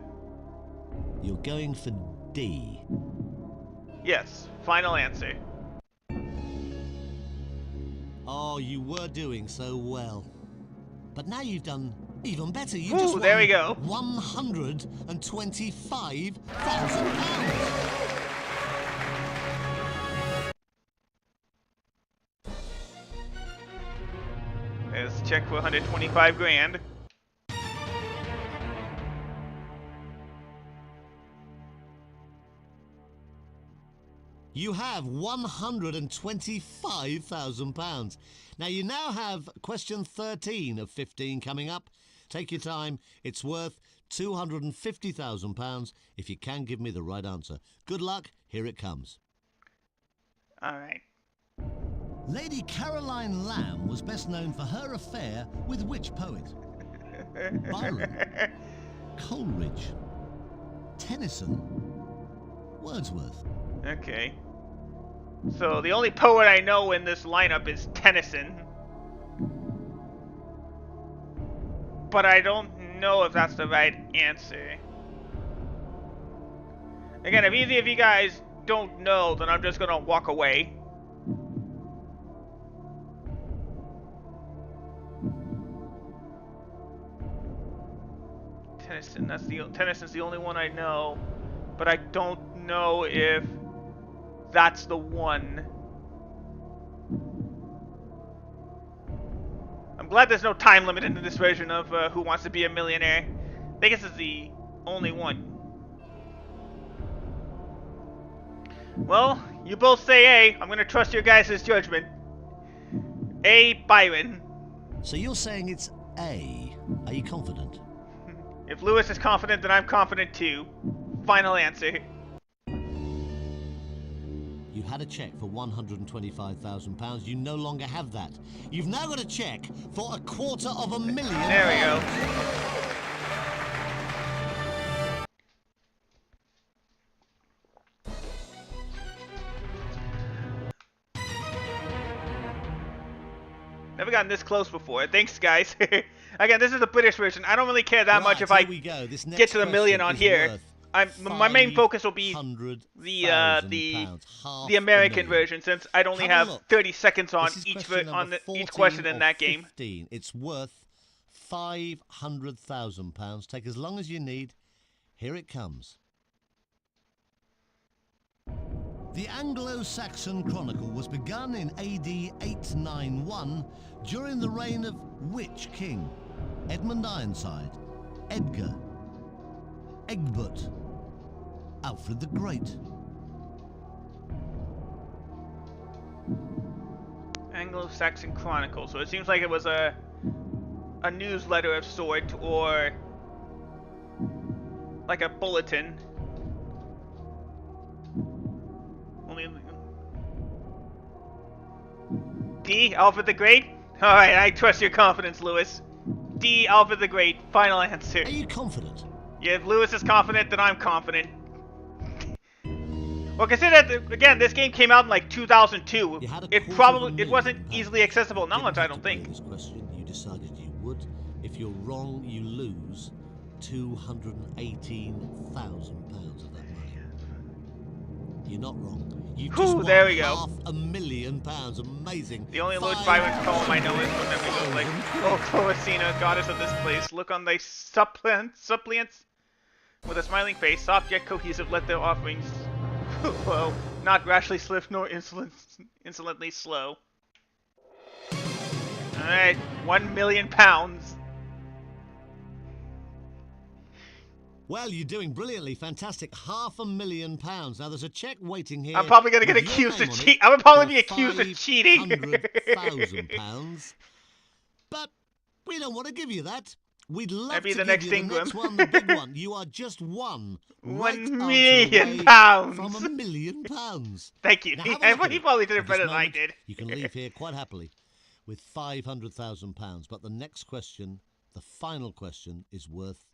You're going for D. Yes. Final answer. Oh, you were doing so well. But now you've done even better. You Ooh, just won there we go. £125,000. Let's check for 125 grand. You have £125,000. Now you now have question 13 of 15 coming up. Take your time. It's worth £250,000 if you can give me the right answer. Good luck. Here it comes. All right. Lady Caroline Lamb was best known for her affair with which poet? Byron, Coleridge, Tennyson, Wordsworth. Okay. So the only poet I know in this lineup is Tennyson. But I don't know if that's the right answer. Again, if either of you guys don't know, then I'm just gonna walk away. Tennyson's the only one I know, but I don't know if that's the one. I'm glad there's no time limit in this version of Who Wants to Be a Millionaire. I think this is the only one. Well, you both say A. I'm gonna trust your guys' judgment. A. Byron. So you're saying it's A. Are you confident? If Lewis is confident, then I'm confident too. Final answer. You had a check for £125,000. You no longer have that. You've now got a check for £250,000. There we go. Never gotten this close before. Thanks, guys. Again, this is the British version. I don't really care that much if I get to the million on here. My main focus will be the American version, since I'd only have 30 seconds on each question in that game. 15. It's worth £500,000. Take as long as you need. Here it comes. The Anglo-Saxon Chronicle was begun in AD 891 during the reign of which king? Edmund Ironside, Edgar, Egbert, Alfred the Great. Anglo-Saxon Chronicle. So it seems like it was a newsletter of sort, or like a bulletin. D. Alfred the Great? Alright, I trust your confidence, Lewis. D. Alfred the Great. Final answer. Are you confident? Yeah, if Lewis is confident, then I'm confident. Well, consider that, again, this game came out in like 2002. It wasn't easily accessible knowledge, I don't think. This question, you decided you would. If you're wrong, you lose £218,000 of that money. You're not wrong. You just won there we go. £500,000. Amazing. The only Lord Byron's poem I know is whenever he goes like, "Oh, Cloacina, goddess of this place, look on thy suppliants with a smiling face, soft yet cohesive, let their offerings flow, not rashly swift nor insolently slow." Alright, £1 million. Well, you're doing brilliantly. Fantastic. £500,000. Now, there's a check waiting here. I'm probably going to get accused of cheating. I'm probably be accused of cheating. £500,000. But we don't want to give you that. We'd love to give you the next one, the big one. You are just one. £1 million. From £1 million. Thank you. He probably did it better than I did. You can leave here quite happily with £500,000. But the next question, the final question, is worth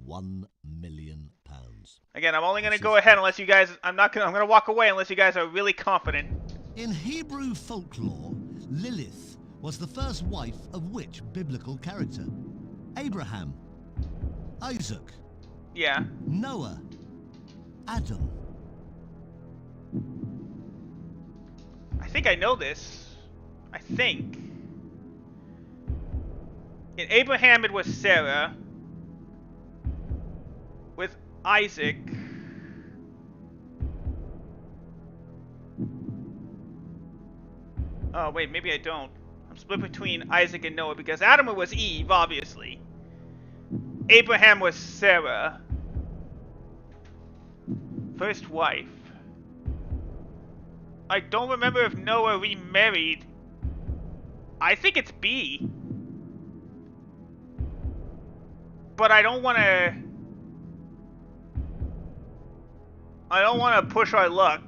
£1 million. Again, I'm only going to go ahead unless you guys. I'm going to walk away unless you guys are really confident. In Hebrew folklore, Lilith was the first wife of which biblical character? Abraham, Isaac, Yeah. Noah, Adam. I think I know this. I think. In Abraham, it was Sarah. With Isaac. Oh, wait, maybe I don't. I'm split between Isaac and Noah because Adam was Eve, obviously. Abraham was Sarah. First wife. I don't remember if Noah remarried. I think it's B. But I don't want to push our luck.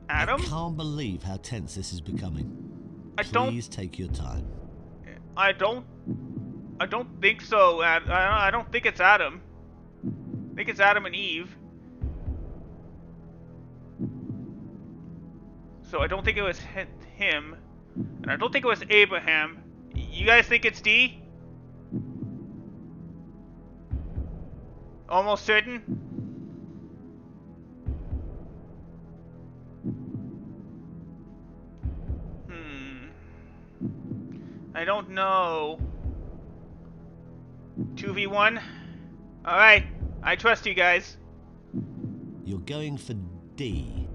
Adam? I can't believe how tense this is becoming. Please take your time. I don't think so. I don't think it's Adam. I think it's Adam and Eve. So I don't think it was him. And I don't think it was Abraham. You guys think it's D? Almost certain? I don't know. 2v1? Alright, I trust you guys. You're going for D.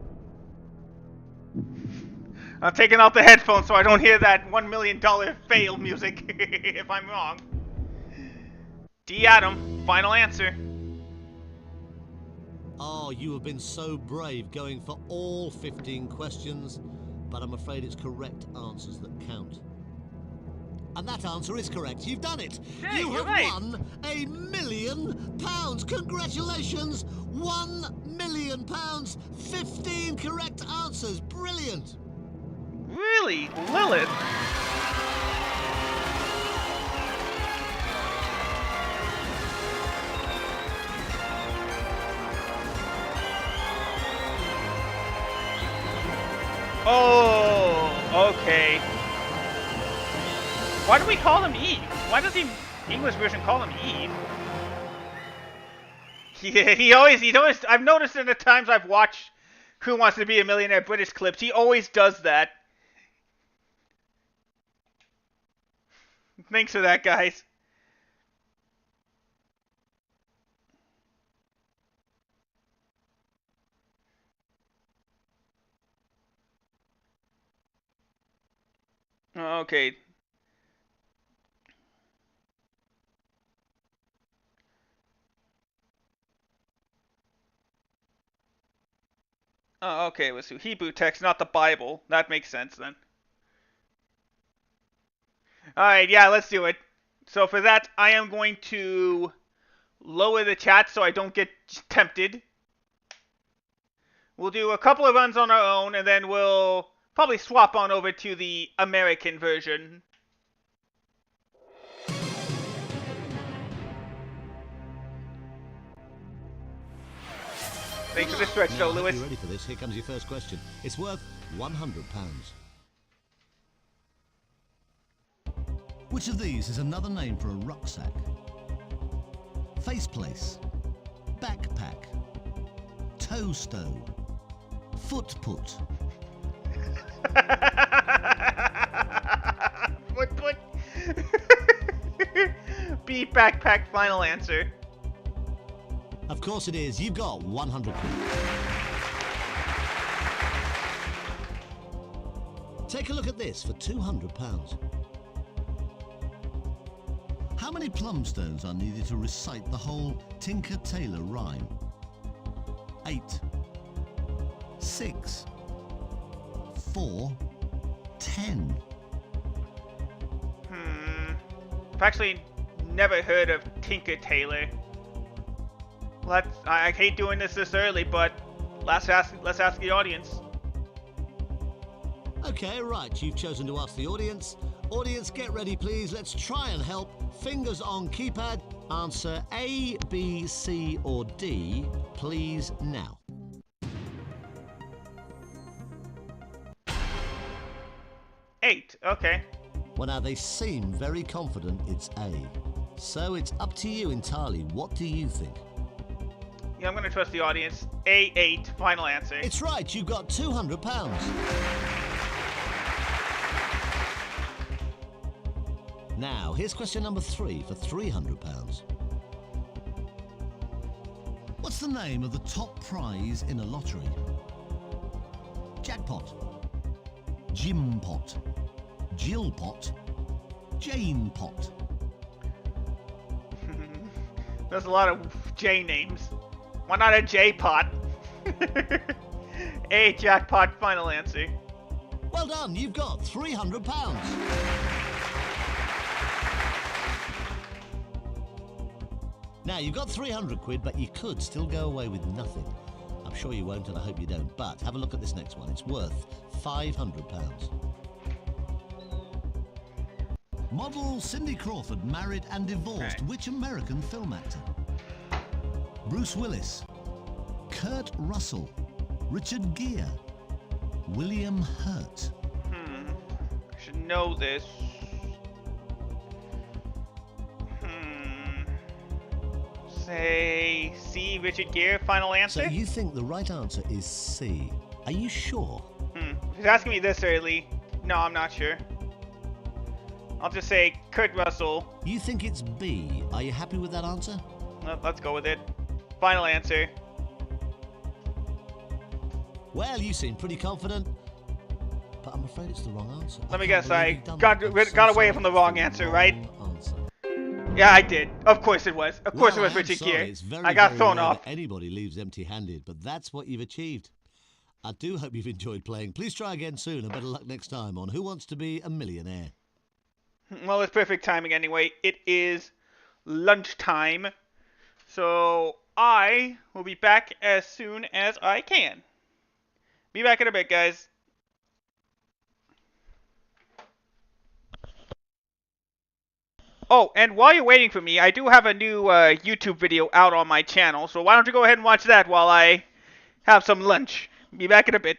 I'm taking out the headphones so I don't hear that $1 million fail music if I'm wrong. D. Adam, final answer. Oh, you have been so brave going for all 15 questions, but I'm afraid it's correct answers that count. And that answer is correct. You've done it. Hey, you have right. won £1 million. Congratulations. £1 million. 15 correct answers. Brilliant. Really? Lilith? Oh, okay. Why do we call him Eve? Why does the English version call him Eve? He always, I've noticed in the times I've watched Who Wants to Be a Millionaire British clips, he always does that. Thanks for that, guys. Okay. Oh, okay, it was Hebrew text, not the Bible. That makes sense then. Alright, yeah, let's do it. So for that, I am going to lower the chat so I don't get tempted. We'll do a couple of runs on our own, and then we'll probably swap on over to the American version. Thanks for the stretch, though, Lewis. If you're ready for this, here comes your first question. It's worth £100. Which of these is another name for a rucksack? Faceplace, backpack, toe stow, foot put. Foot put. B backpack final answer. Of course it is. You've got 100 quid. Take a look at this for £200. How many plum stones are needed to recite the whole Tinker Tailor rhyme? 8, 6, 4, 10. I've actually never heard of Tinker Tailor. I hate doing this early, but let's ask the audience. Okay, right. You've chosen to ask the audience. Audience, get ready, please. Let's try and help. Fingers on keypad. Answer A, B, C, or D, please, now. 8. Okay. Well, now, they seem very confident it's A. So it's up to you entirely. What do you think? Yeah, I'm gonna trust the audience. A8, final answer. It's right, you've got £200. Now, here's question number 3 for £300. What's the name of the top prize in a lottery? Jackpot, Jim Pot, Jill Pot, Jane Pot. There's a lot of J names. Why not a J pot? A jackpot, final answer. Well done, you've got £300. Now, you've got 300 quid, but you could still go away with nothing. I'm sure you won't, and I hope you don't. But have a look at this next one. It's worth £500. Model Cindy Crawford married and divorced. Okay. Which American film actor? Bruce Willis, Kurt Russell, Richard Gere, William Hurt. I should know this. Say C, Richard Gere, final answer? So you think the right answer is C. Are you sure? If he's asking me this early, no, I'm not sure. I'll just say Kurt Russell. You think it's B. Are you happy with that answer? Let's go with it. Final answer. Well, you seem pretty confident, but I'm afraid it's the wrong answer. Let me guess, I you've done got that. I'm so got away sorry, from the it's wrong answer, right? wrong answer. Yeah, I did. Of course it was. Of course Well, it was I am Richard sorry. Gere. It's very, I got very thrown rare off. that anybody leaves empty-handed, but that's what you've achieved. I do hope you've enjoyed playing. Please try again soon, and better luck next time on Who Wants to Be a Millionaire? Well, it's perfect timing anyway. It is lunchtime. So I will be back as soon as I can. Be back in a bit, guys. Oh, and while you're waiting for me, I do have a new YouTube video out on my channel. So why don't you go ahead and watch that while I have some lunch. Be back in a bit.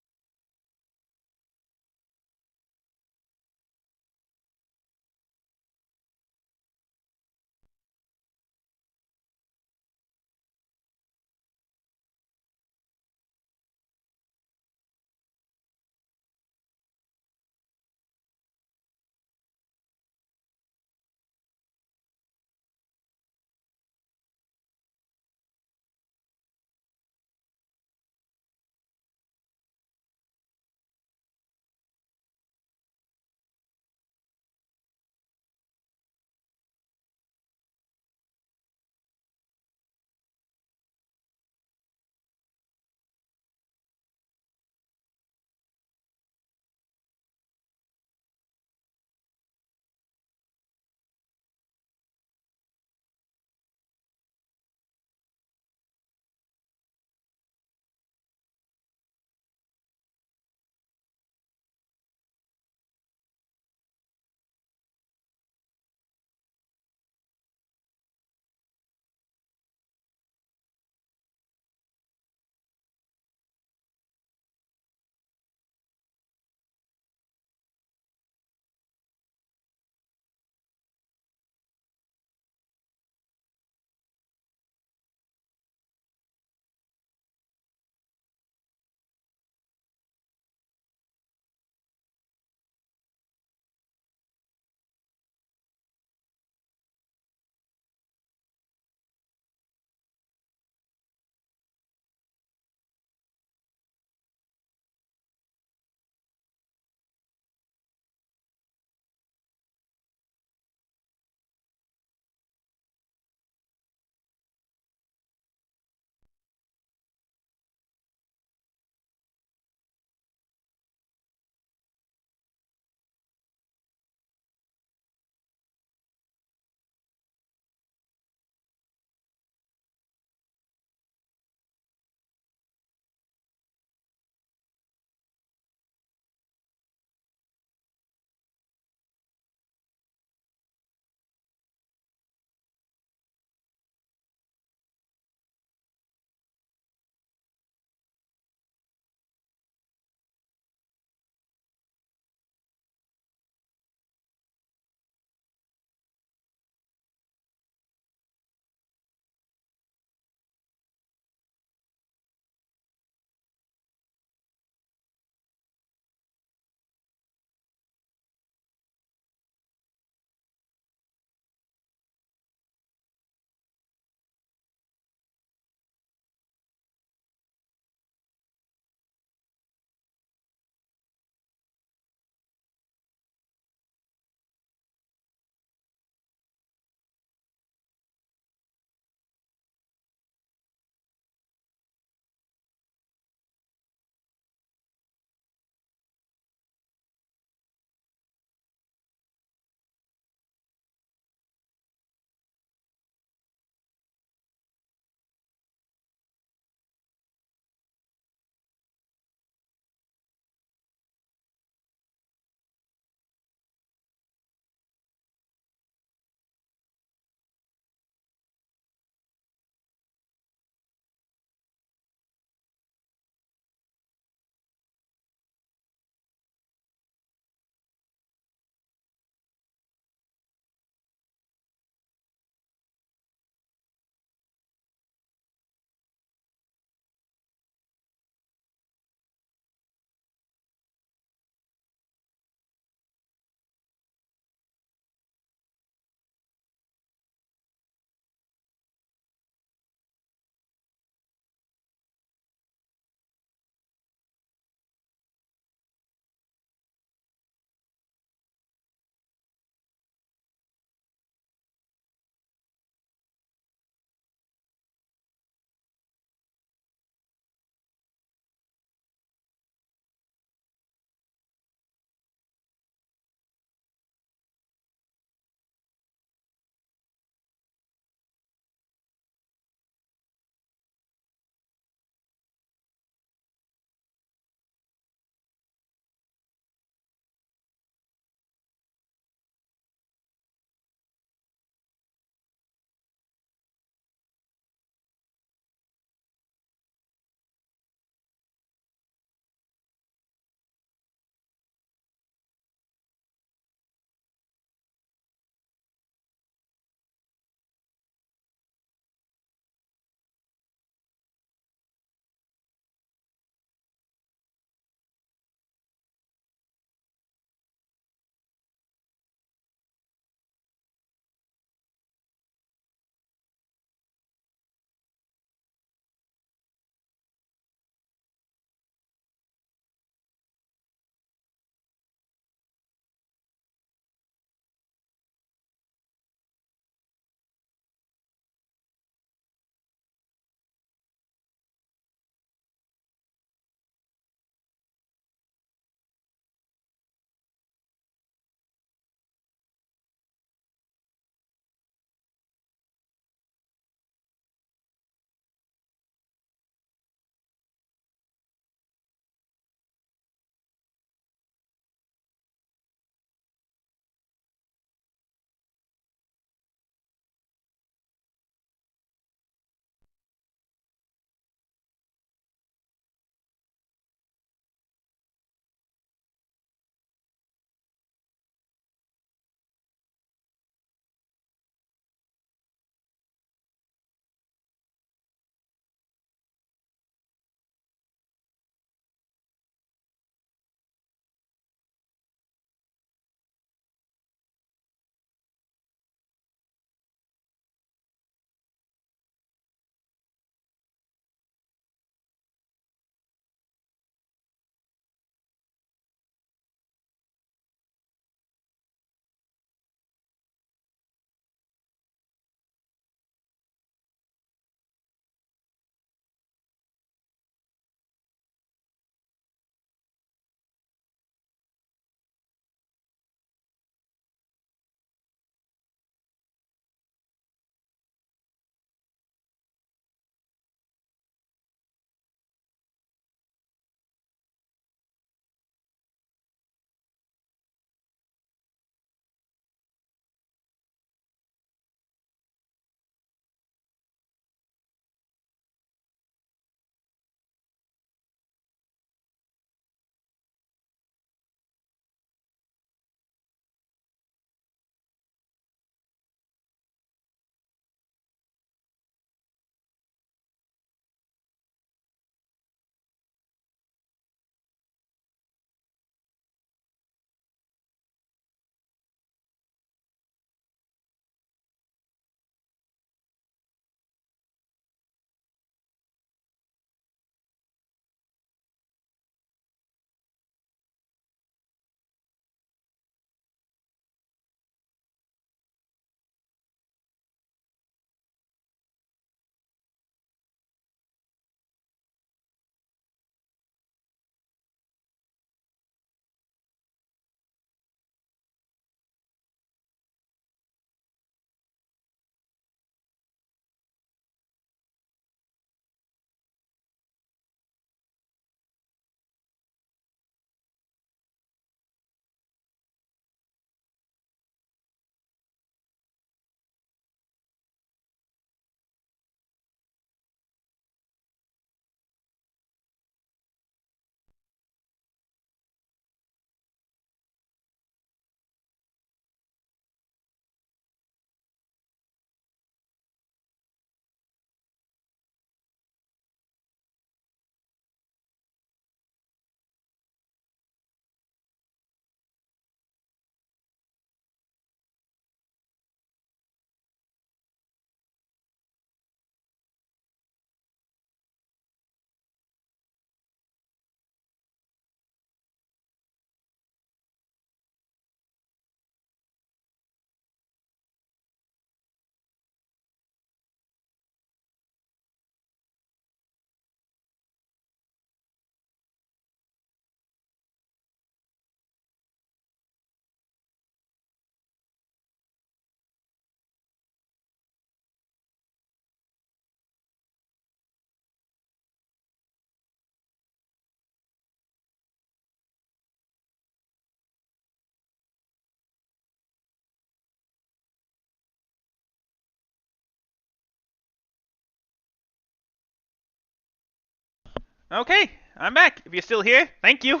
Okay, I'm back. If you're still here, thank you.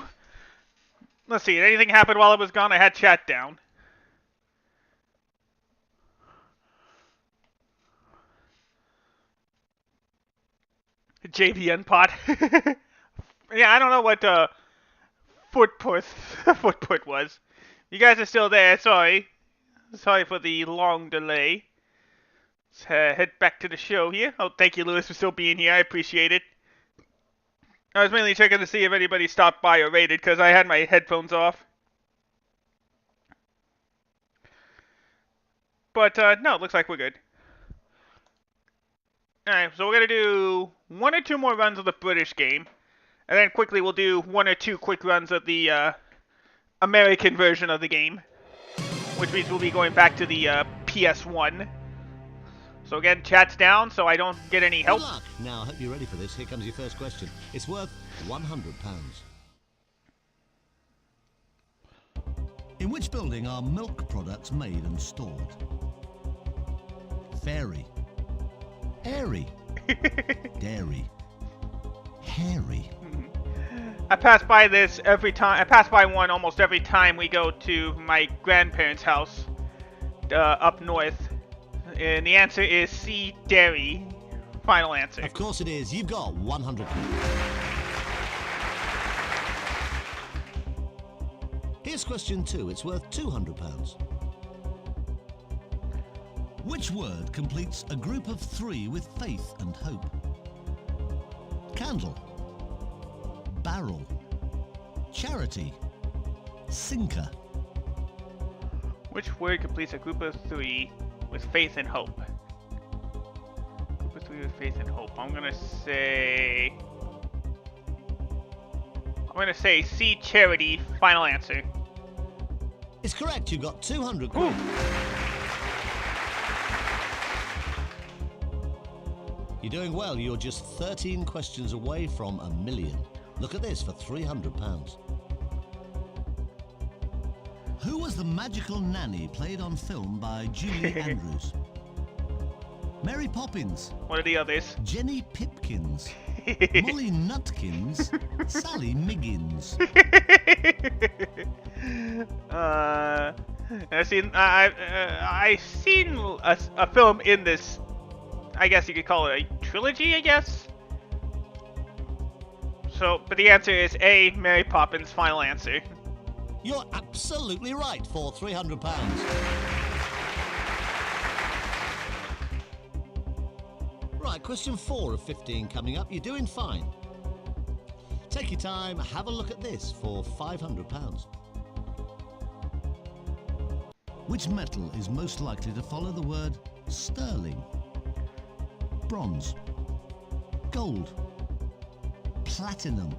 Let's see, did anything happen while I was gone? I had chat down. JVN pod. Yeah, I don't know what footput footput was. You guys are still there. Sorry. Sorry for the long delay. Let's head back to the show here. Oh, thank you, Lewis, for still being here. I appreciate it. I was mainly checking to see if anybody stopped by or raided because I had my headphones off. But no, it looks like we're good. Alright, so we're going to do one or two more runs of the British game. And then quickly we'll do one or two quick runs of the American version of the game. Which means we'll be going back to the PS1. So again, chat's down so I don't get any help. Good luck. Now, I hope you're ready for this. Here comes your first question. It's worth £100. In which building are milk products made and stored? Fairy. Airy. Dairy. Hairy. I pass by this every time. I pass by one almost every time we go to my grandparents' house up north. And the answer is C, dairy. Final answer. Of course it is. You've got £100. Here's question 2. It's worth £200. Which word completes a group of 3 with faith and hope? Candle. Barrel. Charity. Sinker. Which word completes a group of 3 with faith and hope? Group of 3 with faith and hope. I'm gonna say C, charity. Final answer. It's correct. You've got 200 quid. You're doing well. You're just 13 questions away from £1 million. Look at this for £300. Who was the magical nanny played on film by Julie Andrews? Mary Poppins. What are the others? Jenny Pipkins. Molly Nutkins. Sally Miggins. I've seen a film in this. I guess you could call it a trilogy, I guess. So, but the answer is A, Mary Poppins. Final answer. You're absolutely right for £300. Right, question 4 of 15 coming up. You're doing fine. Take your time, have a look at this for £500. Which metal is most likely to follow the word sterling? Bronze. Gold. Platinum.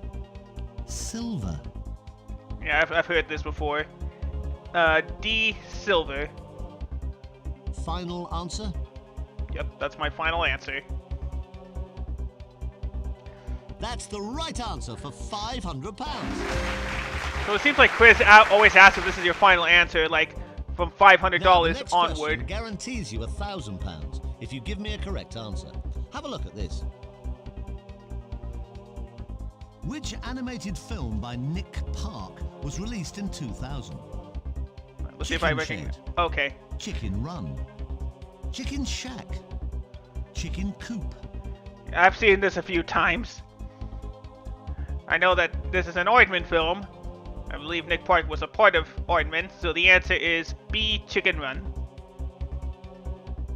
Silver. Yeah, I've heard this before. D, silver. Final answer? Yep, that's my final answer. That's the right answer for £500. So it seems like Chris always asks if this is your final answer, like from $500 Now, the next onward. question guarantees you £1,000 if you give me a correct answer. Have a look at this. Which animated film by Nick Park was released in 2000? Let's see if I recognize. Okay. Chicken Run. Chicken Shack. Chicken Coop. I've seen this a few times. I know that this is an Aardman film. I believe Nick Park was a part of Aardman, so the answer is B, Chicken Run.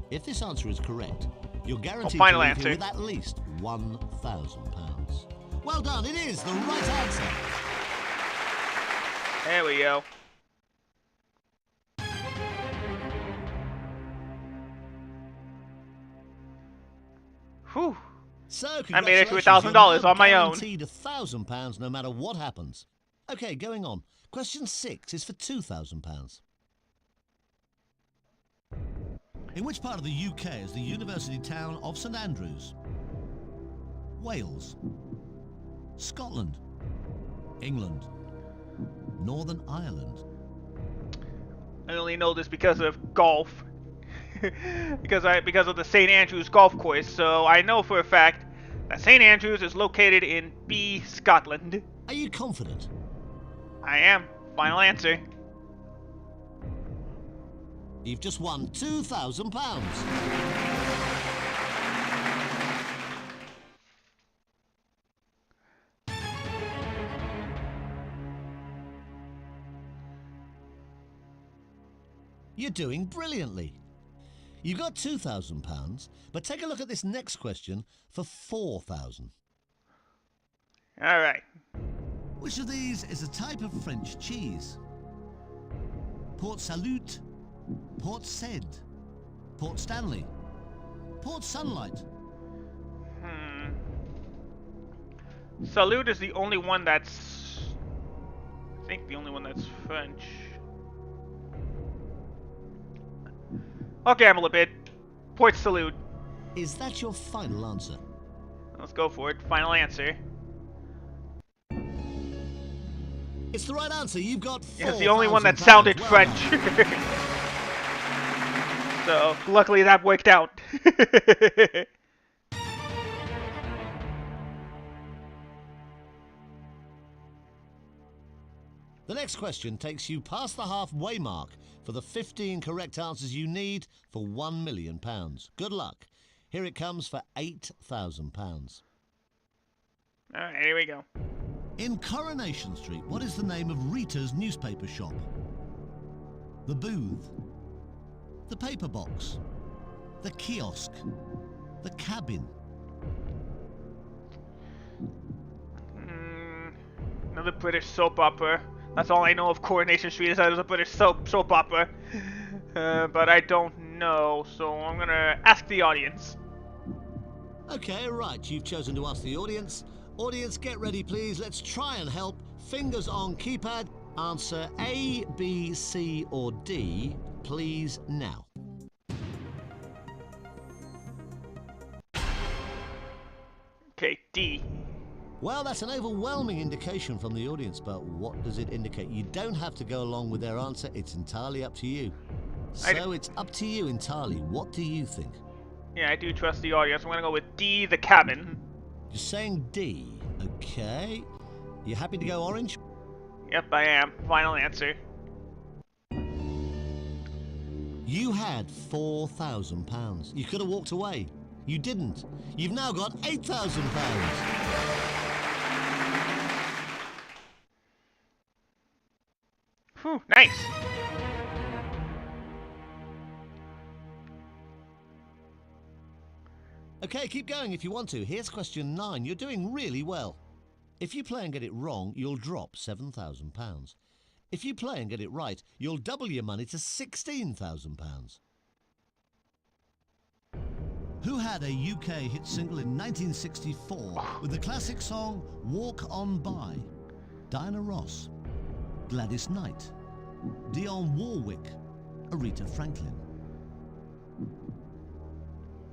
If this answer is correct, you're guaranteed final to leave answer. here with at least £1,000. Well done, it is the right answer. There we go. Whew. So, I made it to congratulations, $1,000 you're on my own. guaranteed £1,000 no matter what happens. Okay, going on. Question 6 is for £2,000. In which part of the UK is the university town of St Andrews? Wales. Scotland. England. Northern Ireland. I only know this because of golf. because of the St. Andrews golf course, so I know for a fact that St. Andrews is located in B, Scotland. Are you confident? I am. Final answer. You've just won £2,000. You're doing brilliantly. You got £2,000, but take a look at this next question for £4,000. All right. Which of these is a type of French cheese? Port Salut, Port Said, Port Stanley, Port Sunlight. Salute is the only one that's... I think the only one that's French. I'll gamble a bit. Port Salute. Is that your final answer? Let's go for it. Final answer. It's the right answer. You've got £4,000. It's the only one that sounded French. So, luckily that worked out. The next question takes you past the halfway mark for the 15 correct answers you need for £1 million. Good luck. Here it comes for £8,000. Alright, here we go. In Coronation Street, what is the name of Rita's newspaper shop? The Booth, the Paper Box, the Kiosk, the Cabin. Another British soap opera. That's all I know of Coronation Street is that it was a British soap opera. But I don't know, so I'm gonna ask the audience. Okay, right, you've chosen to ask the audience. Audience, get ready, please. Let's try and help. Fingers on keypad. Answer A, B, C, or D, please, now. Okay, D. Well, that's an overwhelming indication from the audience, but what does it indicate? You don't have to go along with their answer. It's entirely up to you. So it's up to you entirely. What do you think? Yeah, I do trust the audience. I'm gonna go with D, the cabin. You're saying D. Okay. You happy to go orange? Yep, I am. Final answer. You had £4,000. You could have walked away. You didn't. You've now got £8,000. Whew, nice. Okay, keep going if you want to. Here's question 9. You're doing really well. If you play and get it wrong, you'll drop £7,000. If you play and get it right, you'll double your money to £16,000. Who had a UK hit single in 1964 with the classic song Walk On By? Diana Ross, Gladys Knight, Dionne Warwick, Aretha Franklin.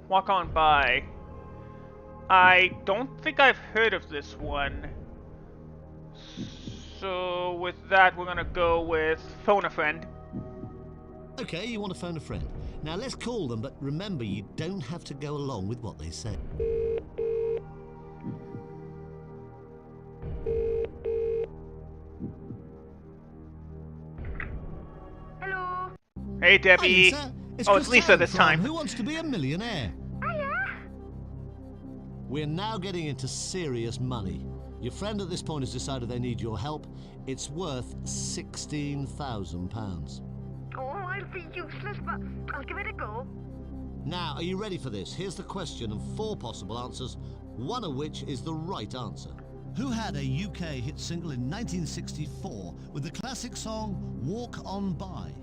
Walk On By. I don't think I've heard of this one. So with that, we're gonna go with Phone a Friend. Okay, you want to phone a friend. Now let's call them, but remember, you don't have to go along with what they say. Hello? Hey, Debbie. Hi, Lisa. It's Lisa this time. Who Wants to Be a Millionaire? Hiya. We're now getting into serious money. Your friend at this point has decided they need your help. It's worth £16,000. Oh, I'll be useless, but I'll give it a go. Now, are you ready for this? Here's the question and 4 possible answers, one of which is the right answer. Who had a UK hit single in 1964 with the classic song Walk On By?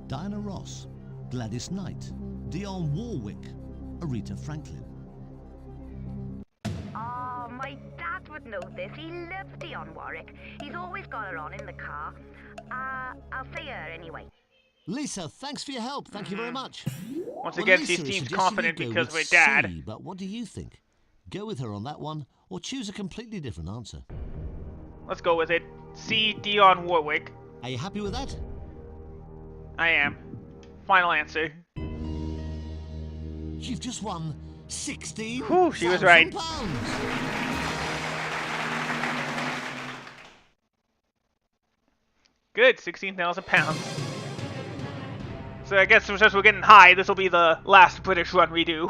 Diana Ross, Gladys Knight, Dionne Warwick, Aretha Franklin. Oh, my dad would know this. He loves Dionne Warwick. He's always got her on in the car. I'll say her anyway. Lisa, thanks for your help. Thank you very much. Once again, she Lisa seems suggested confident you go because of her with dad. C, but what do you think? Go with her on that one, or choose a completely different answer? Let's go with it. C, Dionne Warwick. Are you happy with that? I am. Final answer. You've just won £16,000. Whew, she was right. good, 16,000 pounds. So I guess since we're getting high, this will be the last British run we do.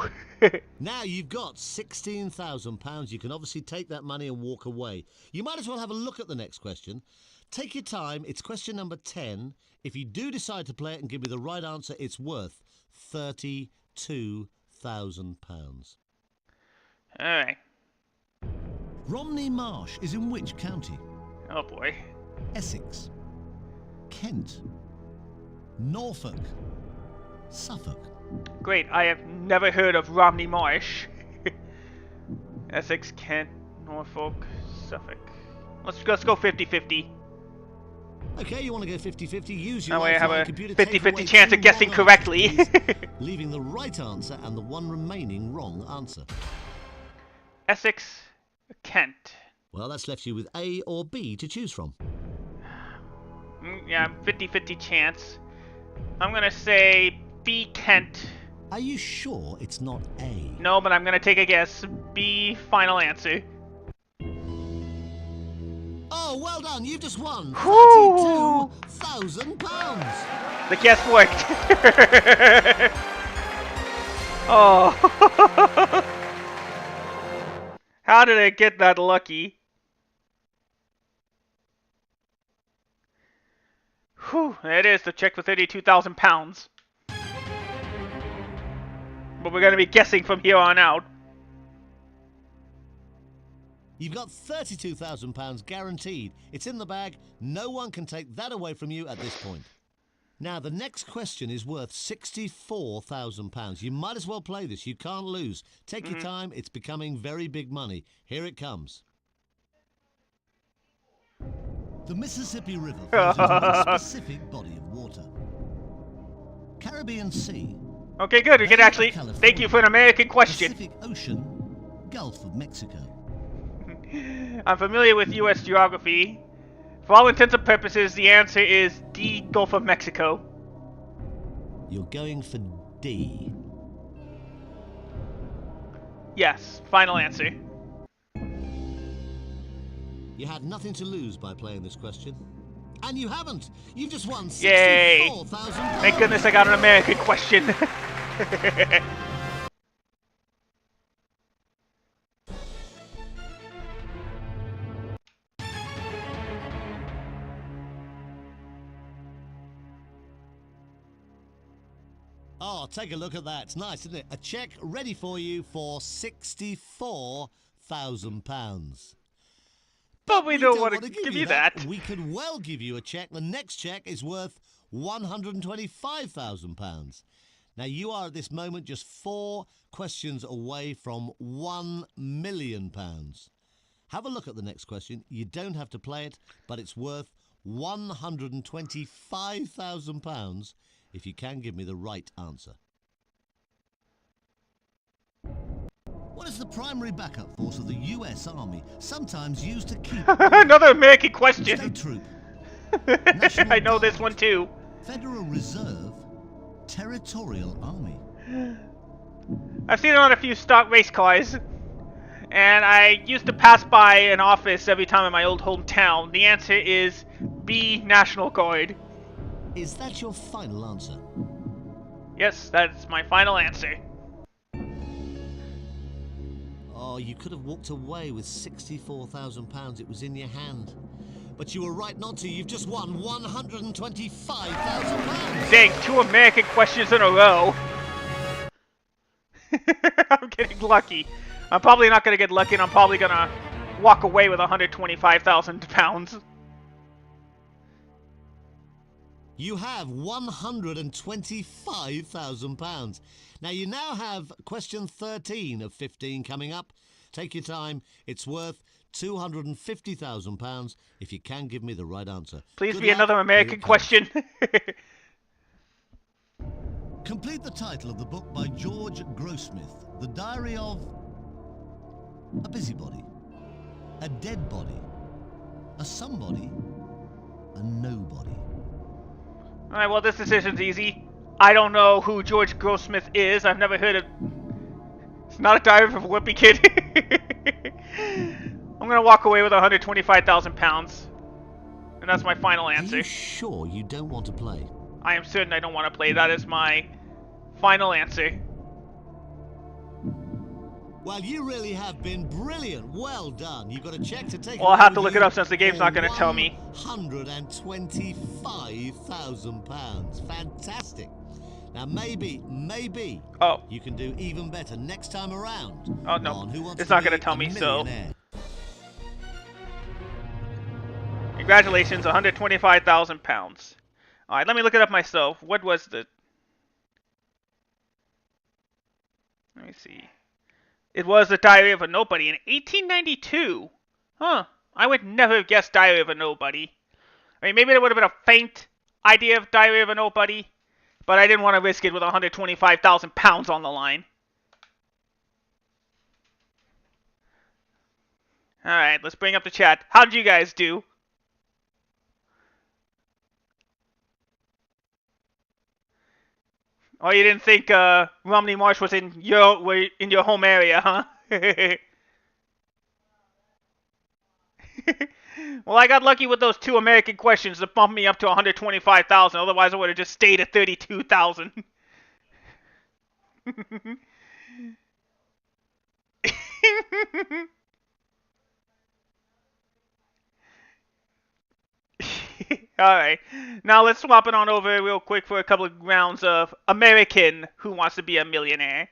Now you've got £16,000. You can obviously take that money and walk away. You might as well have a look at the next question. Take your time. It's question number 10. If you do decide to play it and give me the right answer, it's worth £32,000. Alright. Romney Marsh is in which county? Oh boy. Essex, Kent, Norfolk, Suffolk. Great, I have never heard of Romney Marsh. Essex, Kent, Norfolk, Suffolk. Let's go 50-50. Okay, you want to go 50-50? Use your That way I have a computer. 50-50 chance of guessing correctly. Leaving the right answer and the one remaining wrong answer. Essex, Kent. Well, that's left you with A or B to choose from. Yeah, 50-50 chance. I'm gonna say B, Kent. Are you sure it's not A? No, but I'm gonna take a guess. B, final answer. Oh, well done. You've just won Woo! £32,000. The guess worked. Oh. How did I get that lucky? Whew, it is the check for 32,000 pounds. But we're gonna be guessing from here on out. You've got £32,000 guaranteed. It's in the bag. No one can take that away from you at this point. Now, the next question is worth £64,000. You might as well play this. You can't lose. Take your time. It's becoming very big money. Here it comes. The Mississippi River flows into a specific body of water. Caribbean Sea. Okay, good. We can actually thank you for an American question. Pacific Ocean, Gulf of Mexico. I'm familiar with U.S. geography. For all intents and purposes, the answer is D, Gulf of Mexico. You're going for D. Yes, final answer. You had nothing to lose by playing this question. And you haven't! You've just won Yay! £64,000! Thank goodness I got an American question. Oh, take a look at that. It's nice, isn't it? A cheque ready for you for £64,000. But we don't want to give you that. We could well give you a cheque. The next cheque is worth £125,000. Now, you are at this moment just 4 questions away from £1 million. Have a look at the next question. You don't have to play it, but it's worth £125,000 if you can give me the right answer. What is the primary backup force of the US Army, sometimes used to keep... Another American question. State Troop. I know this one too. Federal Reserve. Territorial Army. I've seen it on a few stock race cars. And I used to pass by an office every time in my old hometown. The answer is B, National Guard. Is that your final answer? Yes, that's my final answer. Oh, you could have walked away with £64,000. It was in your hand. But you were right not to. You've just won £125,000. Dang, 2 American questions in a row. I'm getting lucky. I'm probably not going to get lucky, and I'm probably going to walk away with £125,000. You have £125,000. Now, you now have question 13 of 15 coming up. Take your time. It's worth £250,000 if you can give me the right answer. Please Good be luck. another American question. Complete the title of the book by George Grossmith, The Diary of a Busybody, a Dead Body, a Somebody, a Nobody. Alright, well, this decision's easy. I don't know who George Grossmith is. I've never heard of... It's not a diary of a Wimpy Kid. I'm gonna walk away with £125,000. And that's my final Are answer. you sure you don't want to play? I am certain I don't want to play. That is my final answer. Well, you really have been brilliant. Well done. You've got a check to take. Well, I'll have to look it up since the game's not going to tell me. £125,000. Fantastic. Now maybe you can do even better next time around. Oh no, it's not going to tell me, so congratulations, £125,000. Alright, let me look it up myself. What was the... Let me see. It was The Diary of a Nobody in 1892. Huh. I would never have guessed Diary of a Nobody. I mean, maybe there would have been a faint idea of Diary of a Nobody, but I didn't want to risk it with £125,000 on the line. Alright, let's bring up the chat. How did you guys do? Oh, you didn't think Romney Marsh was in your home area, huh? Well, I got lucky with those 2 American questions that bumped me up to 125,000. Otherwise, I would have just stayed at 32,000. Alright, now let's swap it on over real quick for a couple of rounds of American Who Wants to Be a Millionaire.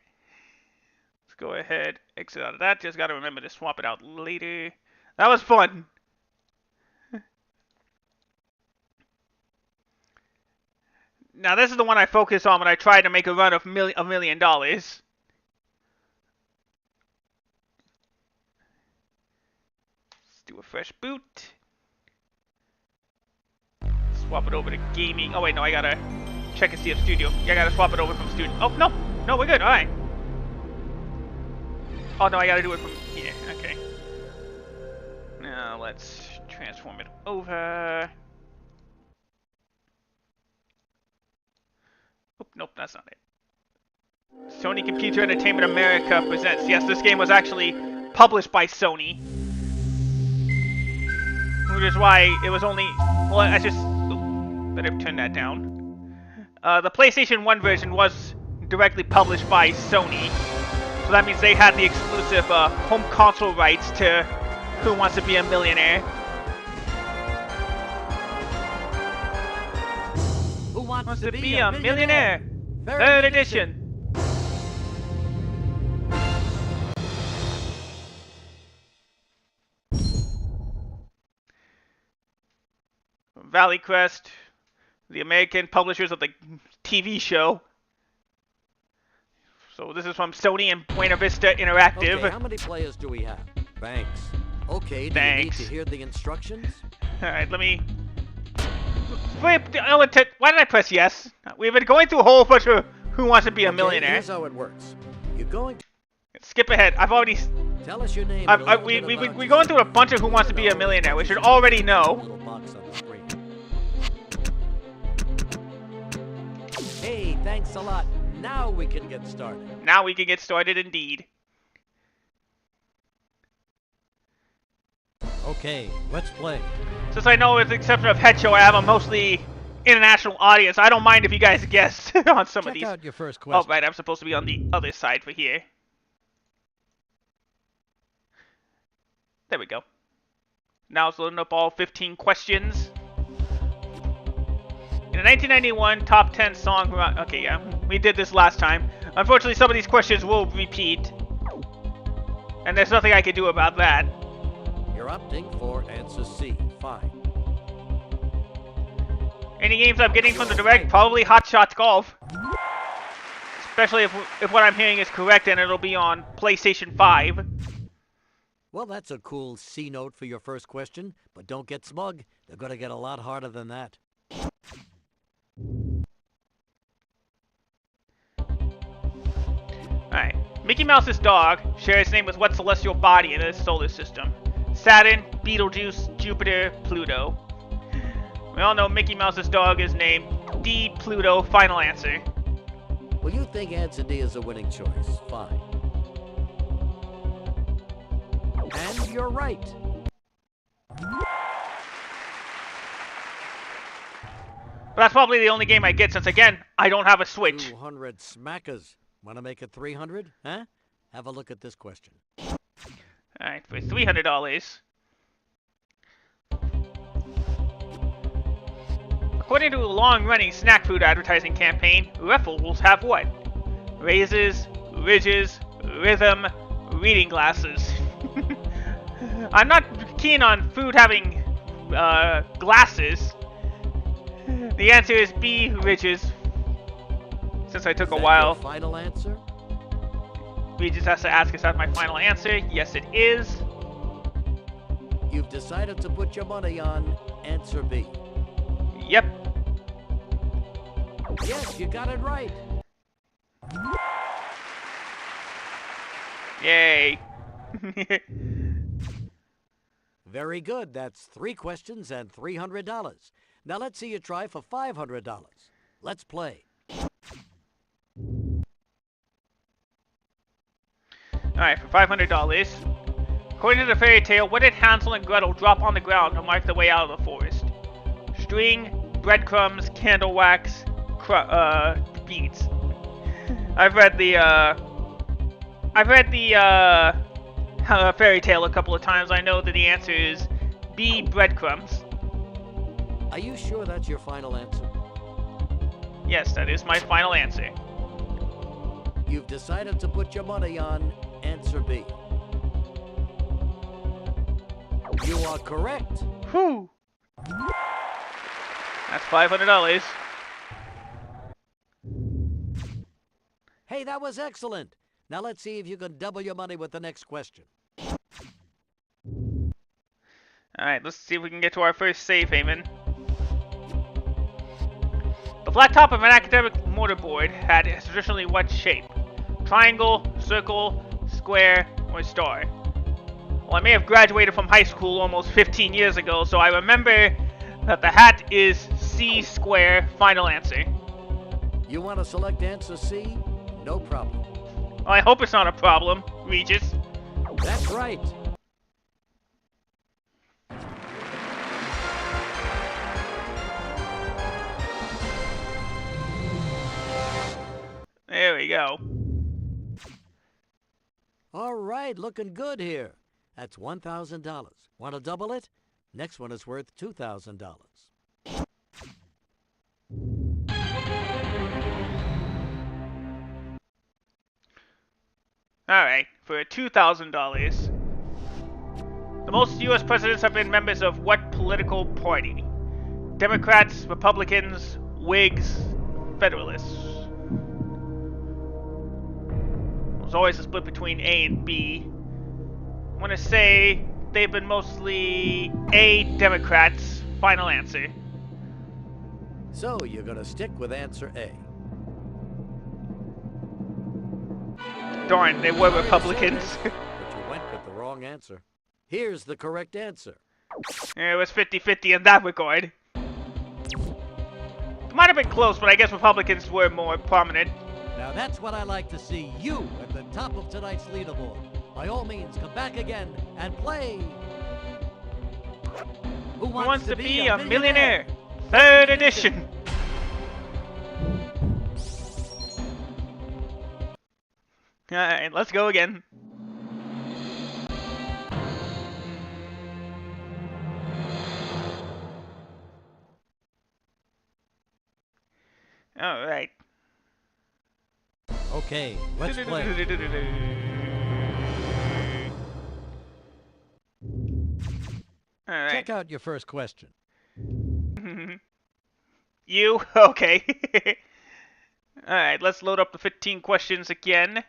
Let's go ahead, exit out of that. Just gotta remember to swap it out later. That was fun. Now this is the one I focus on when I try to make a run of $1 million. Let's do a fresh boot. Swap it over to gaming. Oh wait, no, I gotta check and see if studio. Yeah, I gotta swap it over from studio. Oh no, no, we're good. All right. Oh no, I gotta do it from here. Okay. Now let's transform it over. Oh, nope, that's not it. Sony Computer Entertainment America presents. Yes, this game was actually published by Sony, which is why it was only. Well, I just. Better turn that down. The PlayStation 1 version was directly published by Sony, so that means they had the exclusive home console rights to Who Wants to Be a Millionaire. Who Wants to Be a Millionaire? Third edition. Valley Crest, the American publishers of the TV show. So this is from Sony and Buena Vista Interactive. Okay, how many players do we have? Thanks. Okay, do you need to hear the instructions? Alright, let me... Why did I press yes? We've been going through a whole bunch of Who Wants to Be a Millionaire. Here's how it works. You're going to... Skip ahead. I've already... Tell us your name. We're going through a bunch of Who Wants to Be a Millionaire. We should already know. Hey, thanks a lot. Now we can get started. Now we can get started indeed. Okay, let's play. Since I know with the exception of Head Show, I have a mostly international audience, I don't mind if you guys guess on some of these. Check out your first question. Oh, right, I'm supposed to be on the other side for here. There we go. Now it's loading up all 15 questions. In a 1991 top 10 song... Okay, yeah, we did this last time. Unfortunately, some of these questions will repeat. And there's nothing I can do about that. You're opting for answer C. Fine. Any games I'm getting from the Direct? Probably Hot Shots Golf. Especially if what I'm hearing is correct and it'll be on PlayStation 5. Well, that's a cool C note for your first question, but don't get smug. They're going to get a lot harder than that. Alright. Mickey Mouse's dog shares its name with what celestial body in the solar system? Saturn, Betelgeuse, Jupiter, Pluto. We all know Mickey Mouse's dog is named D. Pluto. Final answer. Well, you think answer D is a winning choice. Fine. And you're right. that's probably the only game I get since, again, I don't have a Switch. 200 smackers. Want to make it 300? Huh? Have a look at this question. Alright, for $300. According to a long-running snack food advertising campaign, Ruffles have what? Raises, ridges, rhythm, reading glasses. I'm not keen on food having glasses. The answer is B, ridges. Since I took a while. Your final answer? Regis has to ask, is that my final answer? Yes, it is. You've decided to put your money on answer B. Yep. Yes, you got it right. Yay. Very good. That's 3 questions and $300. Now let's see you try for $500. Let's play. Alright, for $500. According to the fairy tale, what did Hansel and Gretel drop on the ground to mark the way out of the forest? String, breadcrumbs, candle wax, beads. I've read the fairy tale a couple of times. I know that the answer is B, breadcrumbs. Are you sure that's your final answer? Yes, that is my final answer. You've decided to put your money on answer B. You are correct. Whew. That's $500. Hey, that was excellent. Now let's see if you can double your money with the next question. Alright, let's see if we can get to our first save haven. The flat top of an academic mortarboard had traditionally what shape? Triangle, circle, square, or star? Well, I may have graduated from high school almost 15 years ago, so I remember that the hat is C, square. Final answer. You want to select answer C? No problem. Well, I hope it's not a problem, Regis. That's right. There we go. All right, looking good here. That's $1,000. Want to double it? Next one is worth $2,000. Alright, for $2,000. The most U.S. presidents have been members of what political party? Democrats, Republicans, Whigs, Federalists. There's always a split between A and B. I'm gonna say they've been mostly A, Democrats. Final answer. So you're going to stick with answer A. Darn, they were Republicans. But you went with the wrong answer. Here's the correct answer. It was 50-50 in that regard. It might have been close, but I guess Republicans were more prominent. Now that's what I like to see, you at the top of tonight's leaderboard. By all means, come back again and play. Who Wants to be a millionaire? Third edition. Alright, let's go again. Alright. Okay, let's play. Alright. Check out your first question. You? Okay. Alright, let's load up the 15 questions again.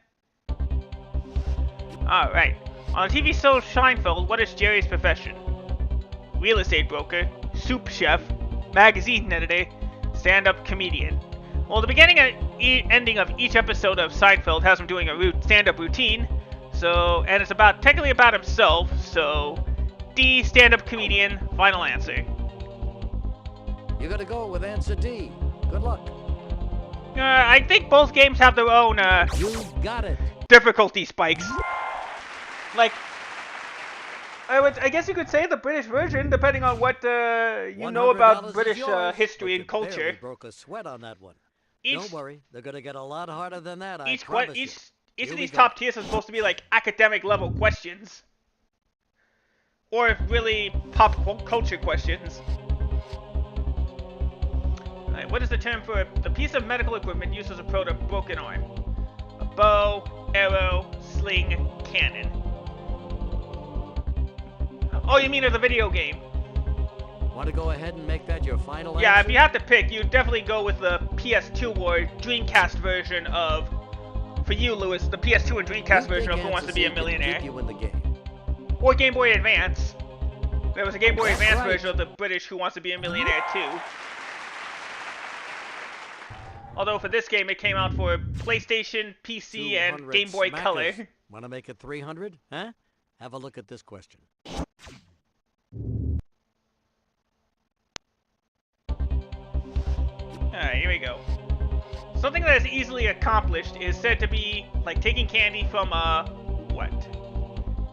Alright. On the TV show Seinfeld, what is Jerry's profession? Real estate broker, soup chef, magazine editor, stand-up comedian. Well, the beginning and ending of each episode of Seinfeld has him doing a stand-up routine, so, and it's technically about himself, so D, stand-up comedian. Final answer. You're gonna go with answer D. Good luck. I think both games have their own You got it. difficulty spikes. Like I guess you could say the British version, depending on what you know about $100 British is yours, history but and you culture. barely broke a sweat on that one. Each Don't worry, they're gonna get a lot harder than that, I each promise you. each Here of we these go. top tiers are supposed to be like academic level questions, or really pop culture questions. Alright, what is the term for the piece of medical equipment used as a pro to broken arm? A bow, arrow, sling, cannon. Oh, you mean of the video game? Want to go ahead and make that your final answer? Yeah, if you have to pick, you'd definitely go with the PS2 or Dreamcast version of, for you, Lewis, the PS2 and Dreamcast version of Who Wants to Be a Millionaire. Keep you in the game. Or Game Boy Advance. There was a Game Boy That's Advance right. version of the British Who Wants to Be a Millionaire too. Although for this game, it came out for PlayStation, PC, and 200 Game Boy Color. smackers. Want to make it 300? Huh? Have a look at this question. Alright, here we go. Something that is easily accomplished is said to be like taking candy from a what?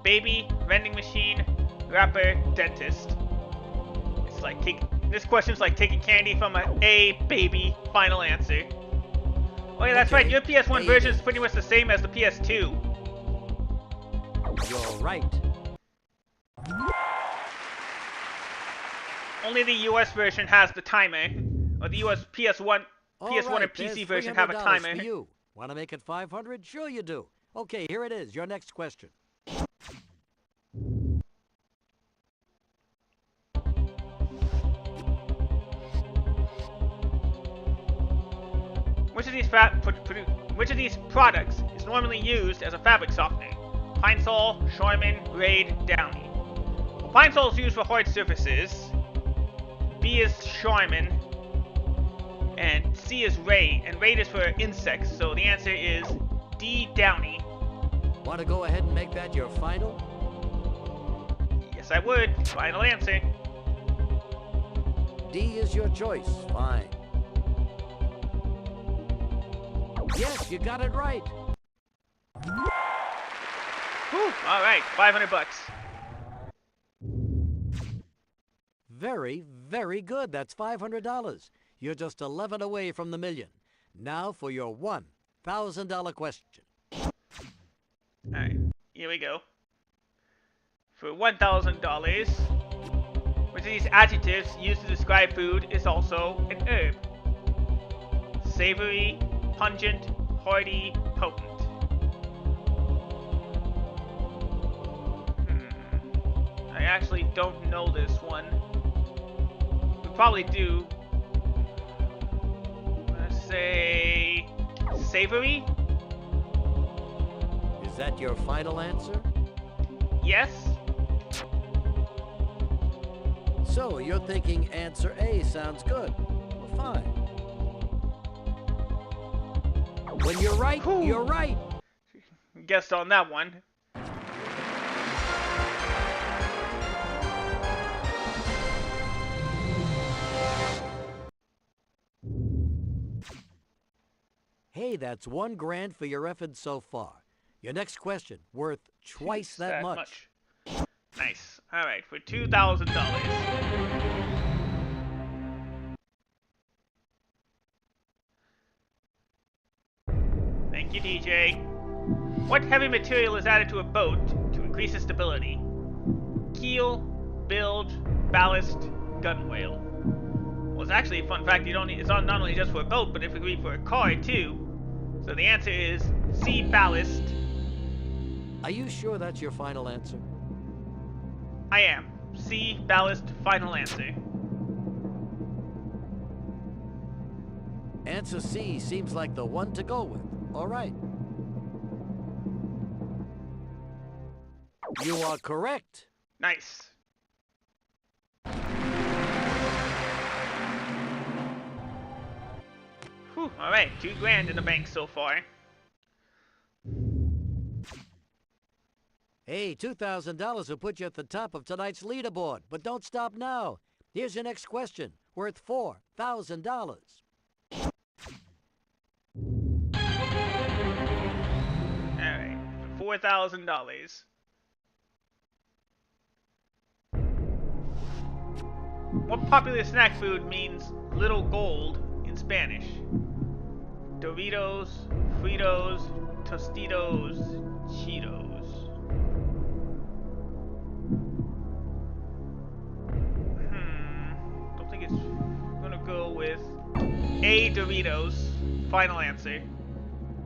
Baby, vending machine, rapper, dentist. It's like this question's like taking candy from a baby. Final answer. Oh yeah, that's Okay, right. Your PS1 A version it is pretty much the same as the PS2. You're right. Only the US version has the timer, or the US PS1 All PS1 right, and PC there's version have a $300 timer. For you. Want to make it 500? Sure you do. Okay, here it is. Your next question. Which of these products is normally used as a fabric softener? Pine Sol, Charmin, Raid, Downy. Well, Pine Sol is used for hard surfaces. B is Charmin. And C is Raid. And Raid is for insects. So the answer is D, Downy. Want to go ahead and make that your final? Yes, I would. Final answer. D is your choice. Fine. Yes, you got it right. Whew, all right, 500 bucks. Very, very good. That's $500. You're just 11 away from the million. Now for your $1,000 question. All right, here we go. For $1,000, which of these adjectives used to describe food is also an herb? Savory, pungent, hearty, potent. I actually don't know this one. We probably do. Let's say savory? Is that your final answer? Yes? So you're thinking answer A sounds good. Well, fine. When you're right, Whew. you're right. Guessed on that one. Hey, that's $1 grand for your efforts so far. Your next question, worth twice that much. Nice. Alright, for $2,000. Thank you, DJ. What heavy material is added to a boat to increase its stability? Keel, bilge, ballast, gunwale. Well, it's actually a fun fact. You don't need, it's not only just for a boat, but if it could be for a car too. So the answer is C, ballast. Are you sure that's your final answer? I am. C, ballast, final answer. Answer C seems like the one to go with. All right. You are correct. Nice. Whew, alright, $2 grand in the bank so far. Hey, $2,000 will put you at the top of tonight's leaderboard, but don't stop now. Here's your next question, worth $4,000. Alright, for $4,000. What popular snack food means little gold in Spanish? Doritos, Fritos, Tostitos, Cheetos. Don't think it's gonna go with A, Doritos. Final answer.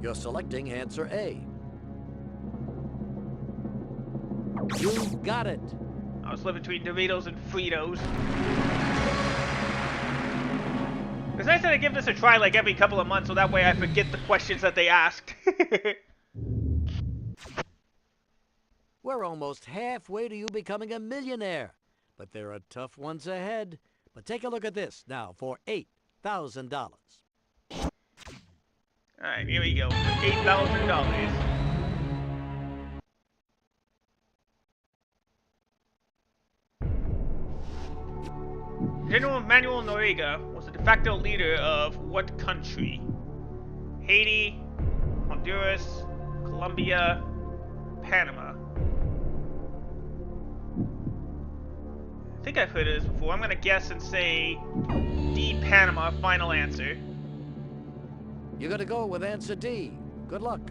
You're selecting answer A. You got it. I was split between Doritos and Fritos. It's nice that I give this a try like every couple of months, so that way I forget the questions that they asked. We're almost halfway to you becoming a millionaire. But there are tough ones ahead. But take a look at this now for $8,000. Alright, here we go. $8,000. General Manuel Noriega was the de facto leader of what country? Haiti, Honduras, Colombia, Panama. I think I've heard of this before. I'm gonna guess and say D, Panama. Final answer. You're gonna go with answer D. Good luck.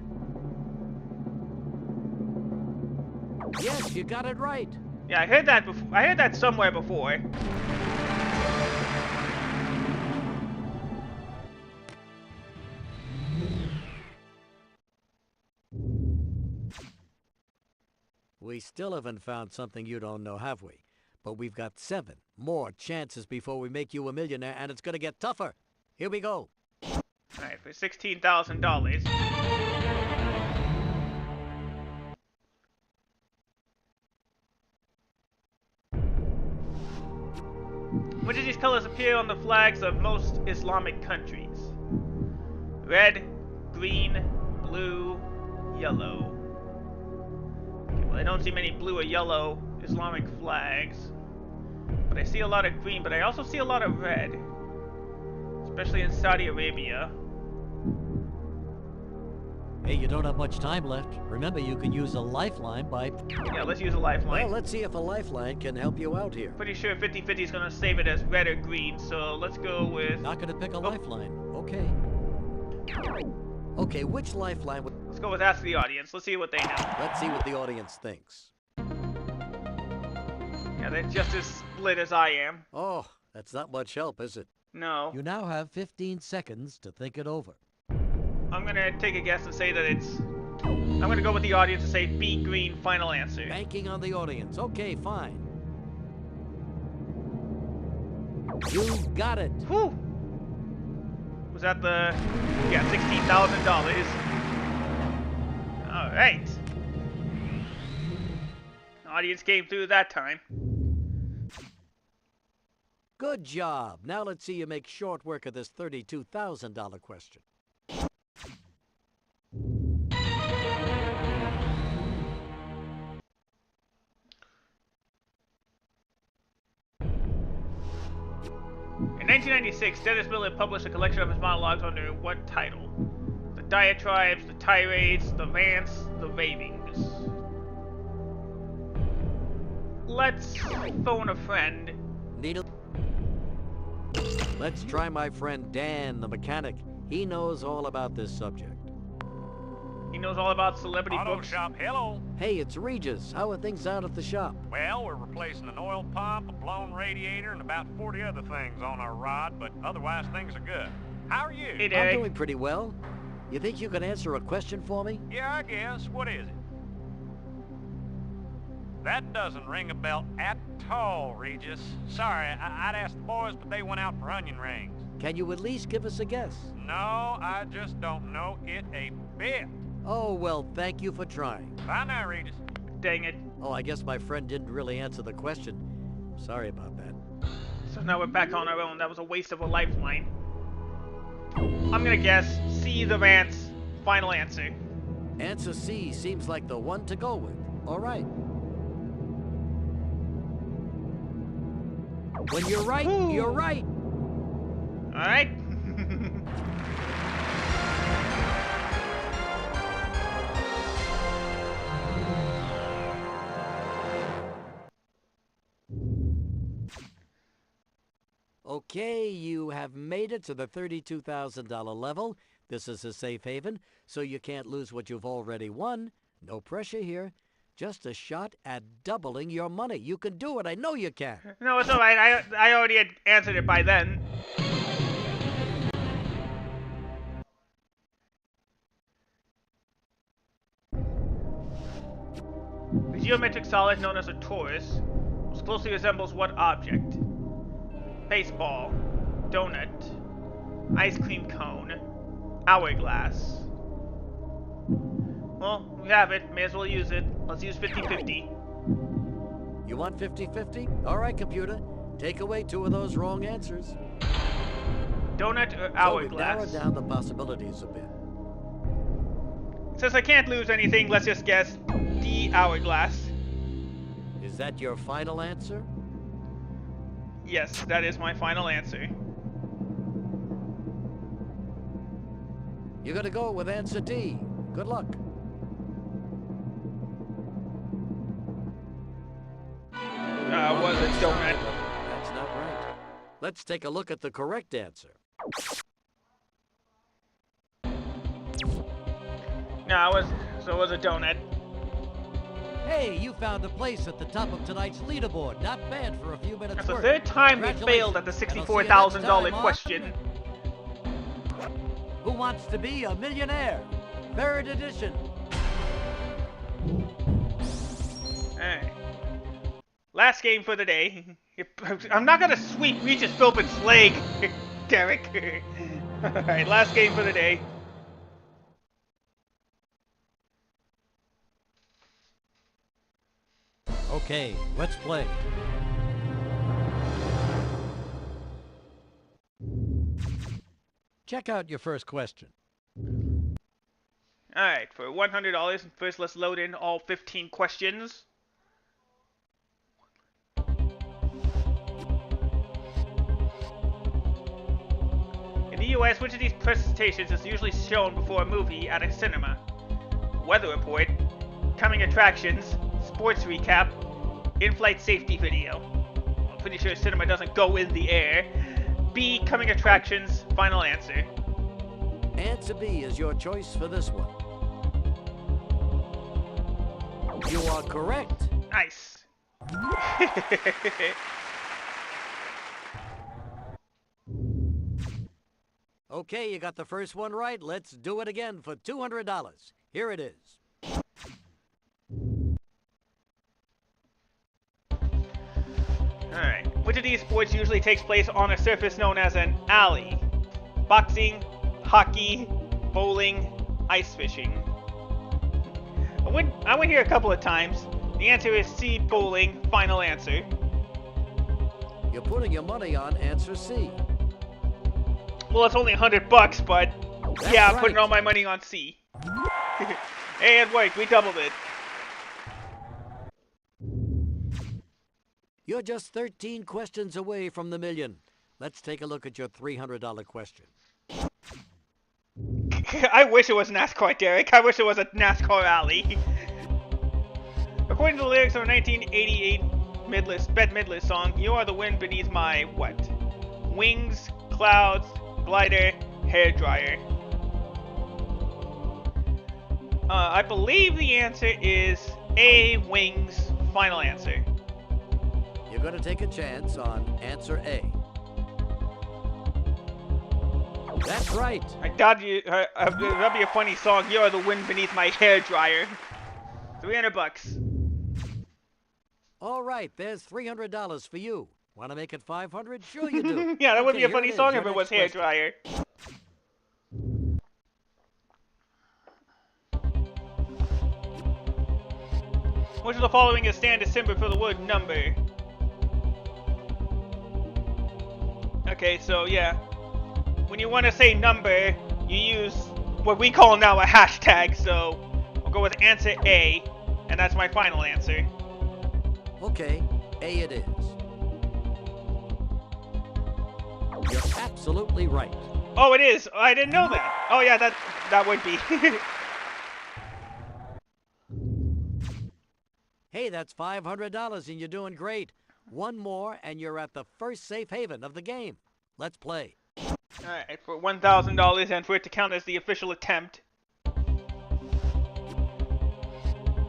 Yes, you got it right. Yeah, I heard that before. I heard that somewhere before. We still haven't found something you don't know, have we? But we've got 7 more chances before we make you a millionaire, and it's gonna get tougher. Here we go. Alright, for $16,000. Which of these colors appear on the flags of most Islamic countries? Red, green, blue, yellow. Okay, well, I don't see many blue or yellow Islamic flags. But I see a lot of green, but I also see a lot of red. Especially in Saudi Arabia. Hey, you don't have much time left. Remember, you can use a lifeline by... Yeah, let's use a lifeline. Well, let's see if a lifeline can help you out here. Pretty sure 50-50 is going to save it as red or green, so let's go with... Not gonna pick a lifeline. Okay. Okay, which lifeline would... Let's go with Ask the Audience. Let's see what they know. Let's see what the audience thinks. Yeah, they're just as split as I am. Oh, that's not much help, is it? No. You now have 15 seconds to think it over. I'm going to take a guess and say that it's... I'm going to go with the audience and say B, green, final answer. Banking on the audience. Okay, fine. You got it. Whew! Was that the... Yeah, $16,000. Alright. Audience came through that time. Good job. Now let's see you make short work of this $32,000 question. In 1996, Dennis Miller published a collection of his monologues under what title? The Diatribes, the Tirades, the Rants, the Ravings. Let's phone a friend. Needle. Let's try my friend Dan, the mechanic. He knows all about this subject. He knows all about celebrity Auto books. shop, hello. Hey, it's Regis. How are things out at the shop? Well, we're replacing an oil pump, a blown radiator, and about 40 other things on our rod, but otherwise things are good. How are you? Hey, I'm Derek. doing pretty well. You think you can answer a question for me? Yeah, I guess. What is it? That doesn't ring a bell at all, Regis. Sorry, I'd asked the boys, but they went out for onion rings. Can you at least give us a guess? No, I just don't know it a bit. Oh, well, thank you for trying. Bye now, Regis. Dang it. Oh, I guess my friend didn't really answer the question. Sorry about that. So now we're back on our own. That was a waste of a lifeline. I'm gonna guess C, the Rants. Final answer. Answer C seems like the one to go with. All right. When you're right, Ooh. you're right. Alright. Okay, you have made it to the $32,000 level. This is a safe haven, so you can't lose what you've already won. No pressure here. Just a shot at doubling your money. You can do it. I know you can. No, it's alright. I already had answered it by then. The geometric solid known as a torus most closely resembles what object? Baseball, donut, ice cream cone, hourglass. Well, we have it. May as well use it. Let's use 50-50. You want 50-50? All right, computer. Take away 2 of those wrong answers. Donut or So we've hourglass? narrowed down the possibilities a bit. Since I can't lose anything, let's just guess the hourglass. Is that your final answer? Yes, that is my final answer. You're gonna go with answer D. Good luck. Was a donut. That's not right. Let's take a look at the correct answer. No, it was a donut. Hey, you found a place at the top of tonight's leaderboard. Not bad for a few minutes That's the work. third time we failed at the $64,000 question. Who Wants to Be a Millionaire? 3rd edition. Alright. Last game for the day. I'm not gonna sweep Regis Philbin's leg, Derek. Alright, last game for the day. Okay, let's play. Check out your first question. Alright, for $100, first let's load in all 15 questions. In the US, which of these presentations is usually shown before a movie at a cinema? Weather report, coming attractions, sports recap, in-flight safety video. I'm pretty sure cinema doesn't go in the air. B, coming attractions, final answer. Answer B is your choice for this one. You are correct. Nice. Okay, you got the first one right. Let's do it again for $200. Here it is. Alright. Which of these sports usually takes place on a surface known as an alley? Boxing, hockey, bowling, ice fishing. I went here a couple of times. The answer is C, bowling. Final answer. You're putting your money on answer C. Well, it's only $100, but That's yeah, I'm right. putting all my money on C. Hey, it worked. We doubled it. You're just 13 questions away from the million. Let's take a look at your $300 question. I wish it was NASCAR, Derek. I wish it was a NASCAR alley. According to the lyrics of a 1988 Bette Midler song, you are the wind beneath my what? Wings, clouds, glider, hairdryer. I believe the answer is A, wings. Final answer. You're going to take a chance on answer A. That's right. I thought that'd be a funny song. You are the wind beneath my hairdryer. $300. All right, there's $300 for you. Want to make it $500? Sure you do. Yeah, that would Okay, be a here funny it is, song your if it was next question. hairdryer. Which of the following is standard symbol for the word number? Okay, so yeah. When you want to say number, you use what we call now a hashtag, so I'll go with answer A, and that's my final answer. Okay, A it is. You're absolutely right. Oh, it is! I didn't know that! Oh yeah, that would be. Hey, that's $500 and you're doing great. One more and you're at the first safe haven of the game. Let's play. Alright, for $1,000 and for it to count as the official attempt.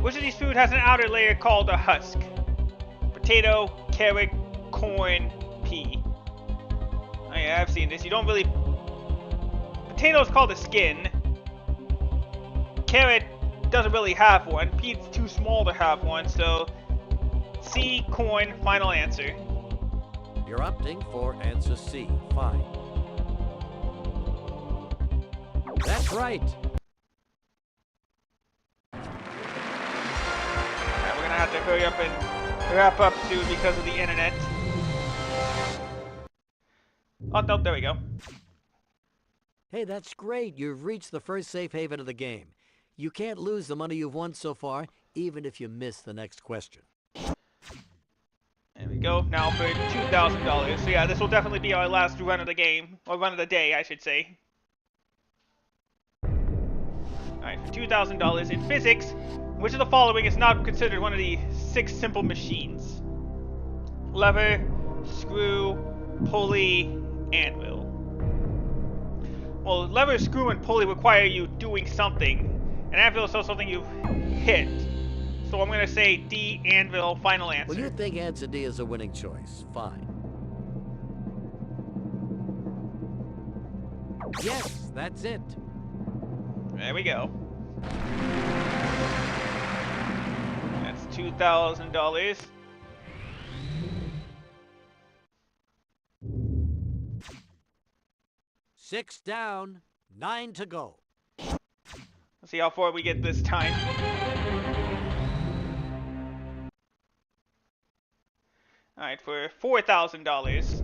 Which of these food has an outer layer called a husk? Potato, carrot, corn, pea. Oh yeah, I've seen this. You don't really... Potato is called a skin. Carrot doesn't really have one. Pea's too small to have one, so... C, corn, final answer. You're opting for answer C. Fine. That's right. Alright, we're gonna have to hurry up and wrap up soon because of the internet. Oh, no, there we go. Hey, that's great. You've reached the first safe haven of the game. You can't lose the money you've won so far, even if you miss the next question. There we go. Now for $2,000. So yeah, this will definitely be our last run of the game. Or run of the day, I should say. Alright, for $2,000 in physics, which of the following is not considered one of the 6 simple machines? Lever, screw, pulley, anvil. Well, lever, screw, and pulley require you doing something. An anvil is also something you hit. So I'm going to say D, anvil, final answer. Well, you think answer D is a winning choice. Fine. Yes, that's it. There we go. That's $2,000. Six down, 9 to go. Let's see how far we get this time. Alright, for $4,000.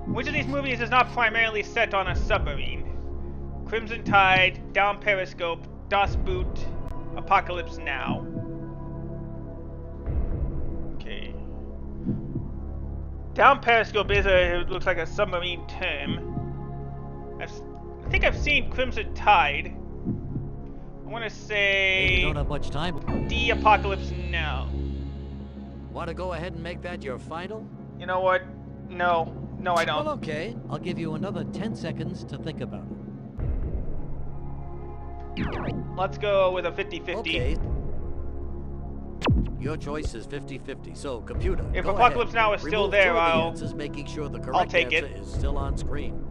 Which of these movies is not primarily set on a submarine? Crimson Tide, Down Periscope, Das Boot, Apocalypse Now. Okay. Down Periscope is it looks like a submarine term. I think I've seen Crimson Tide. I want to say... Hey, you don't have much time. D, Apocalypse Now. Want to go ahead and make that your final? You know what? No. No, I don't. Well, okay. I'll give you another 10 seconds to think about it. Let's go with a 50-50. Okay. Your choice is 50-50. So, computer, If go Apocalypse ahead. Now is still Remove there, two of the I'll answers, making sure the correct take answer it. is still on screen.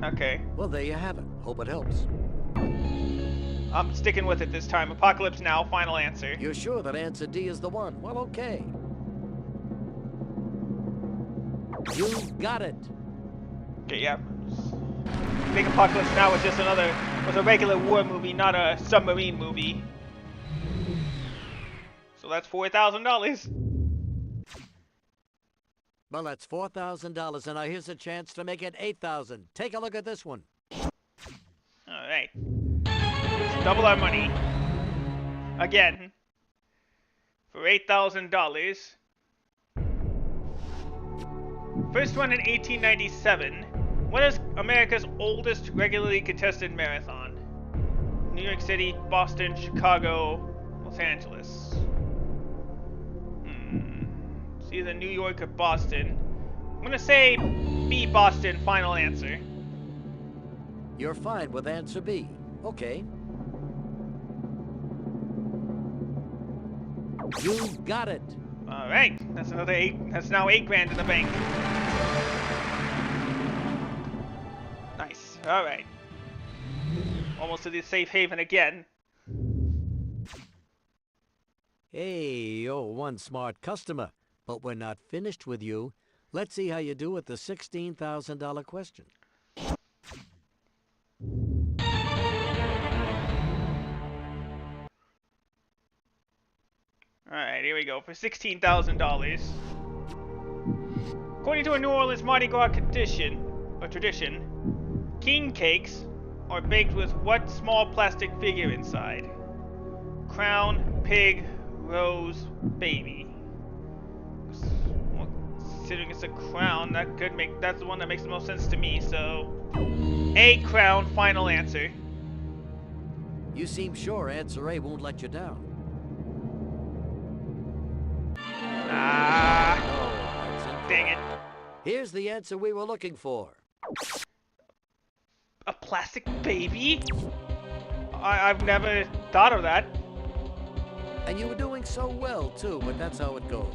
Okay. Well, there you have it. Hope it helps. I'm sticking with it this time. Apocalypse Now, final answer. You're sure that answer D is the one? Well, okay. You got it. Okay, yeah. I think Apocalypse Now was just was a regular war movie, not a submarine movie. So that's $4,000. Well, that's $4,000, and now here's a chance to make it $8,000. Take a look at this one. Alright. Let's double our money. Again. For $8,000. First one in 1897. What is America's oldest regularly contested marathon? New York City, Boston, Chicago, Los Angeles. It's either New York or Boston. I'm gonna say B, Boston, final answer. You're fine with answer B. Okay. You got it. Alright, that's another 8. That's now 8 grand in the bank. Nice. Alright. Almost to the safe haven again. Hey, you're one smart customer, but we're not finished with you. Let's see how you do with the $16,000 question. Alright, here we go. For $16,000. According to a New Orleans Mardi Gras tradition, king cakes are baked with what small plastic figure inside? Crown, pig, rose, baby. Well, considering it's a crown, that's the one that makes the most sense to me, so... A, crown, final answer. You seem sure answer A won't let you down. Ah, No, that's incorrect. dang it. Here's the answer we were looking for. A plastic baby? I've never thought of that. And you were doing so well, too, but that's how it goes.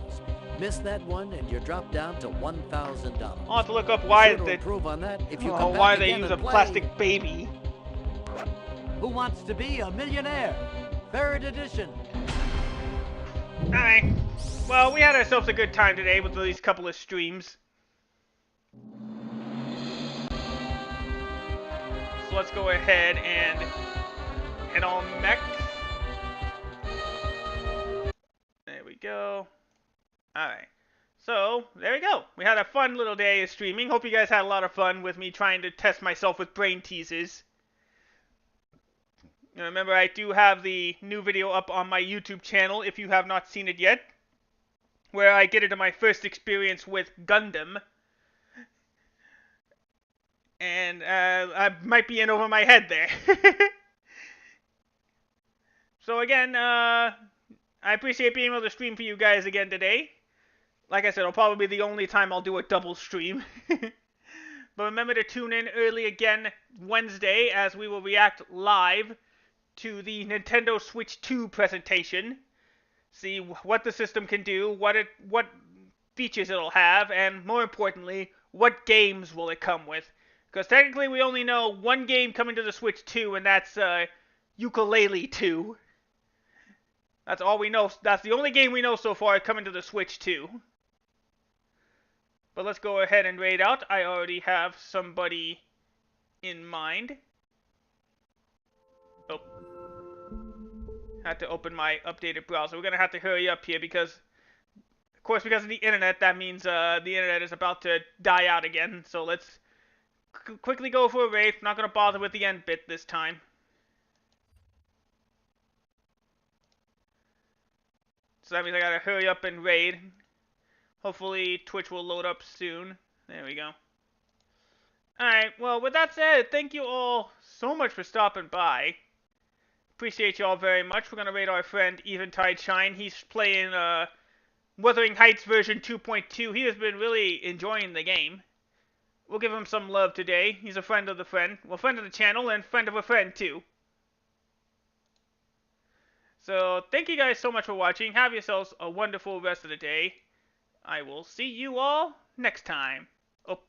Miss that one, and you're dropped down to $1,000. I'll have to look up why Sure to improve on that if you come why back they again use a and play plastic baby. Who Wants to Be a Millionaire? 3rd edition. Alright. Well, we had ourselves a good time today with these couple of streams. So let's go ahead and hit on mech. There we go. Alright. So, there we go. We had a fun little day of streaming. Hope you guys had a lot of fun with me trying to test myself with brain teasers. And remember, I do have the new video up on my YouTube channel if you have not seen it yet, where I get into my first experience with Gundam. And I might be in over my head there. So again, I appreciate being able to stream for you guys again today. Like I said, it'll probably be the only time I'll do a double stream. But remember to tune in early again Wednesday as we will react live to the Nintendo Switch 2 presentation. See what the system can do, what features it'll have, and more importantly, what games will it come with. Because technically we only know one game coming to the Switch 2, and that's Ukulele 2. That's all we know. That's the only game we know so far coming to the Switch 2. But let's go ahead and raid out. I already have somebody in mind. Oh. Had to open my updated browser. We're going to have to hurry up here because, of course, because of the internet, that means the internet is about to die out again. So let's quickly go for a raid. Not going to bother with the end bit this time. So that means I got to hurry up and raid. Hopefully Twitch will load up soon. There we go. Alright, well, with that said, thank you all so much for stopping by. Appreciate you all very much. We're going to raid our friend Eventide Shine. He's playing Wuthering Heights version 2.2. He has been really enjoying the game. We'll give him some love today. He's a friend of the friend. Well, friend of the channel and friend of a friend, too. So, thank you guys so much for watching. Have yourselves a wonderful rest of the day. I will see you all next time. Oh,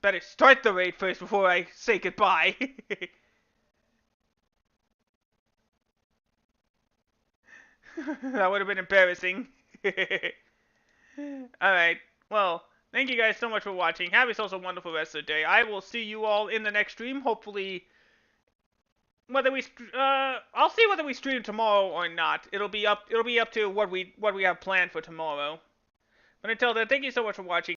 better start the raid first before I say goodbye. That would have been embarrassing. Alright, well, thank you guys so much for watching. Have yourselves a wonderful rest of the day. I will see you all in the next stream. Hopefully, I'll see whether we stream tomorrow or not. It'll be up to what we have planned for tomorrow. But until then, thank you so much for watching.